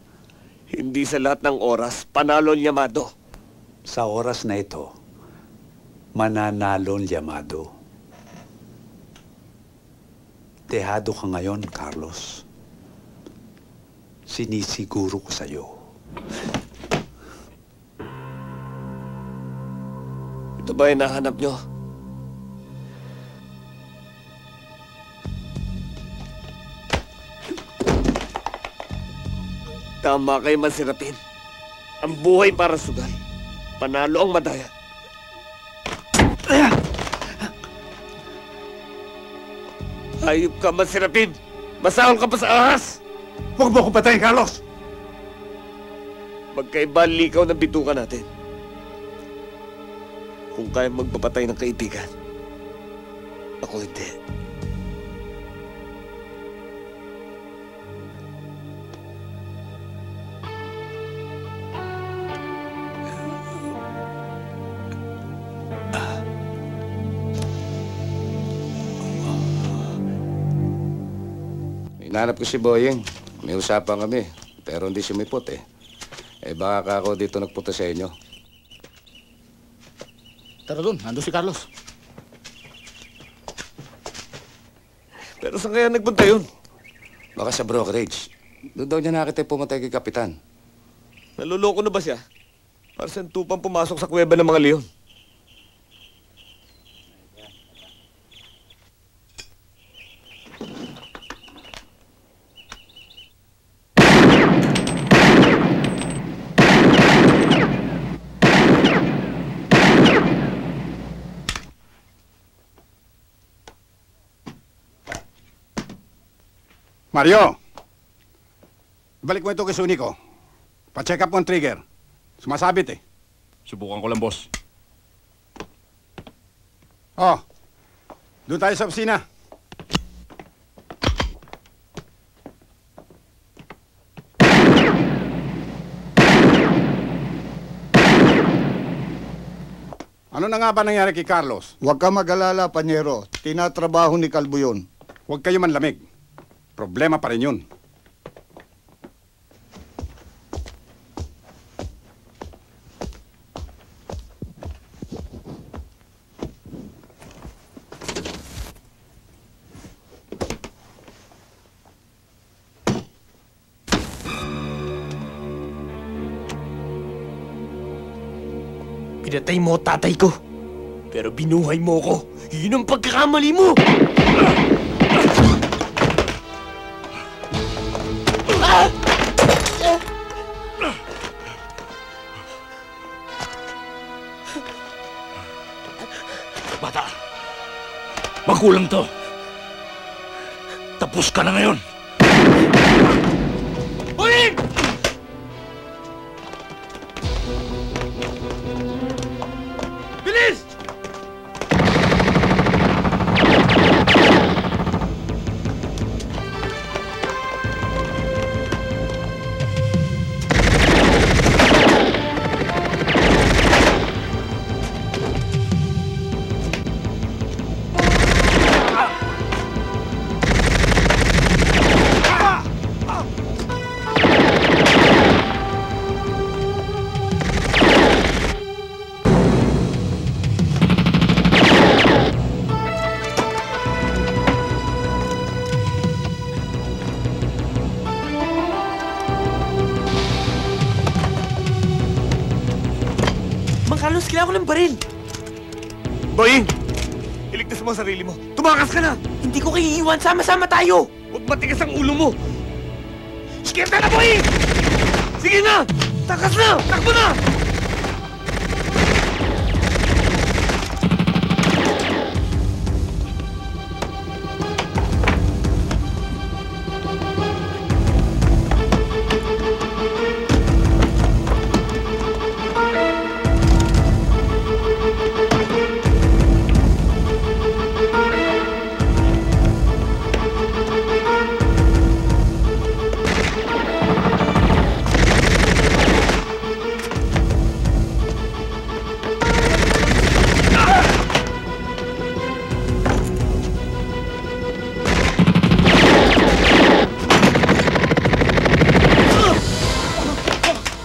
S17: Hindi sa lahat ng oras, panalo ang Llamado.
S1: Sa oras na ito, mananalo ang Llamado. Dehado ka ngayon, Carlos. Sinisiguro ko sa'yo.
S17: Ito ba yung nahanap nyo? Tama kayo Mansirapin. Ang buhay para sugal. Panalo ang madaya. Hayop ka Mansirapin. Masahol ka pa sa ahas.
S1: Huwag mo akong patayin, Carlos!
S17: Magkaiba likaw ng bituka natin. Kung kaya magpapatay ng kaibigan, ako hindi.
S6: Hinahanap ko si Boyeng. May usapan kami, pero hindi sumipot eh. Baka ka ako dito nagpunta sa inyo.
S3: Tara doon, nandun si Carlos.
S2: Pero saan kaya nagpunta yun?
S6: Baka sa brokerage. Doon daw niya nakita pumatay kay Kapitan.
S2: Naluloko na ba siya? Para saan tupang pumasok sa kuweba ng mga leon?
S21: Mario! Balik mo ito kay Sunico. Pa-check up mo ang trigger. Sumasabit eh.
S15: Subukan ko lang, boss.
S21: Oh, doon tayo sa opisina. Ano na nga ba nangyari kay Carlos?
S7: Huwag ka mag-alala, Panyero. Tinatrabaho ni Kalbo yun.
S21: Huwag kayo manlamig. Problema pa rin yun.
S10: Pinatay mo tatay ko. Pero binuhay mo ko. Yun ang pagkakamali mo!
S15: Bata, magulang to. Tapos ka na ngayon.
S10: Uling! Bilis! Carlos, kailangan ko ng baril.
S2: Boying! Iligtas mo ang sarili mo. Tumakas ka na!
S10: Hindi ko kayo iiwan. Sama-sama tayo.
S2: Huwag matigas ang ulo mo. Sikita na, Boying! Sige na! Takas na! Takbo na!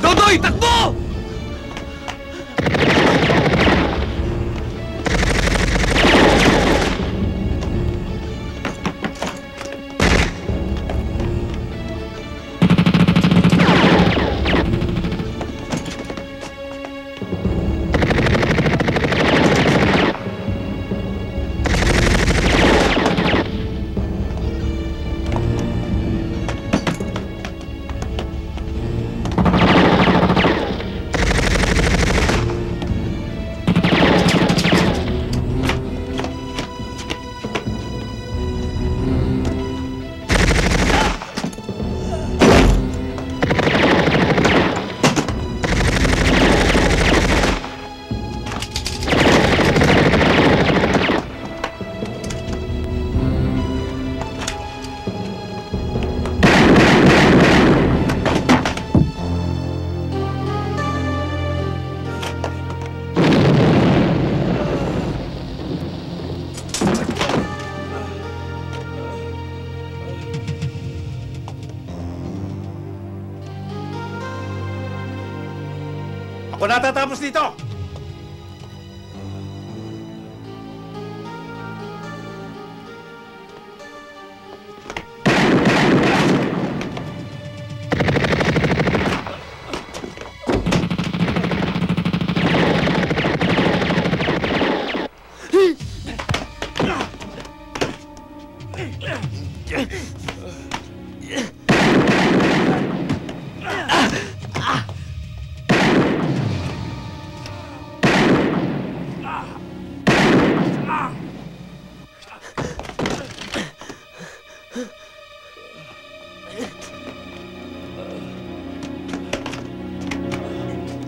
S2: Dodoy, takbo!
S21: Ako natatapos dito!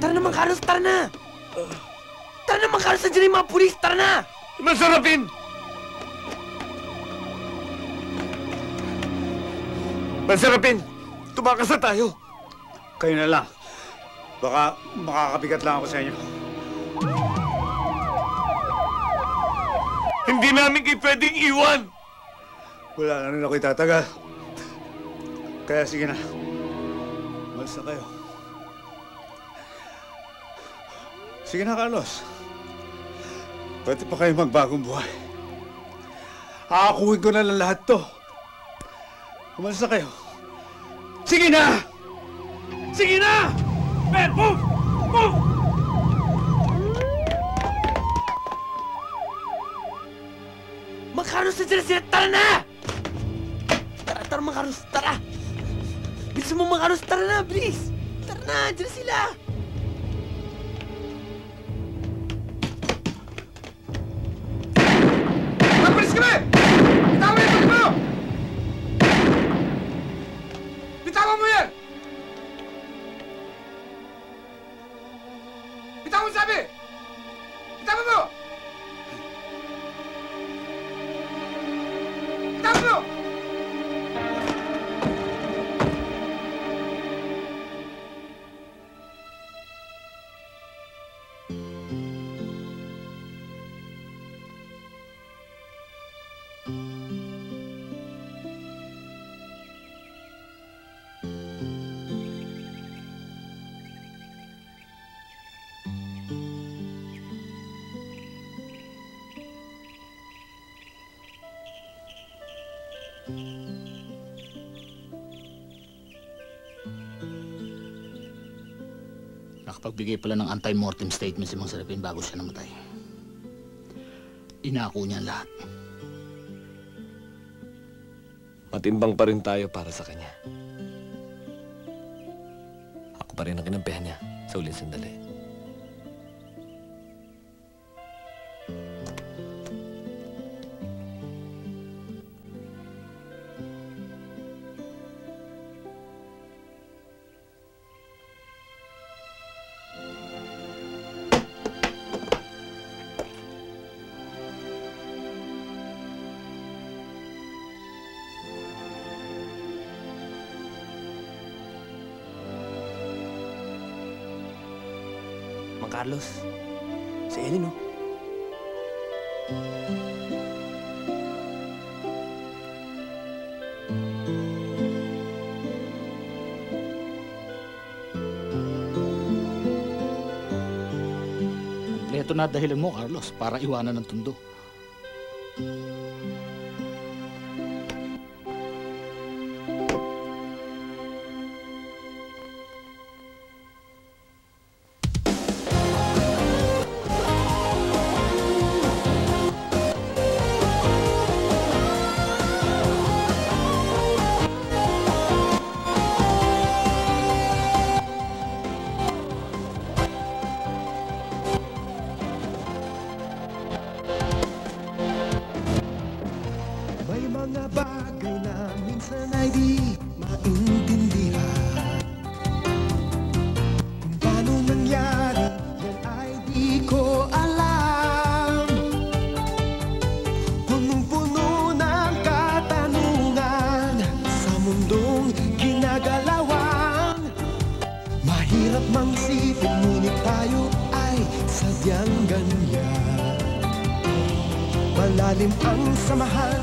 S10: Tara naman, Carlos, tara na! Tara naman, Carlos, nandiyan yung mga pulis, tara na!
S17: Masarapin! Masarapin! Tumakas na tayo!
S1: Kayo na lang. Baka makakabigat lang ako sa inyo.
S17: Hindi namin kayo pwedeng iwan!
S1: Wala na rin ako itatagal. Kaya sige na. Malis na kayo. Sige na, Carlos. Pwede pa kayo magbagong buhay. Aakuin ko na lang lahat to. Umalis na kayo. Sige na! Sige na! Ben, move! Move!
S10: Mga Carlos, nandiyan sila, tara na! Tara, mga Carlos, tara! Bilisan mo, mga Carlos, tara na, bilis! Tara na, nandiyan sila!
S3: Mapalis kami! Bitawan mo yung pag mo! Bitawan mo yan! Bitawan mo sabi! Bitawan mo! Bitawan mo!
S15: Nakapagbigay pala ng anti-mortem statement si Mang Serapin bago siya namatay. Inako niya ang lahat.
S2: Matimbang pa rin tayo para sa kanya. Ako pa rin ang kinampihan niya sa uling sandali.
S10: Mang Carlos, si Ellen, oh.
S15: Kompleto na dahilan mo, Carlos, para iwanan ng tundo.
S11: Mahirap mang isipin, ngunit tayo ay sadyang ganyan. Malalim ang samahan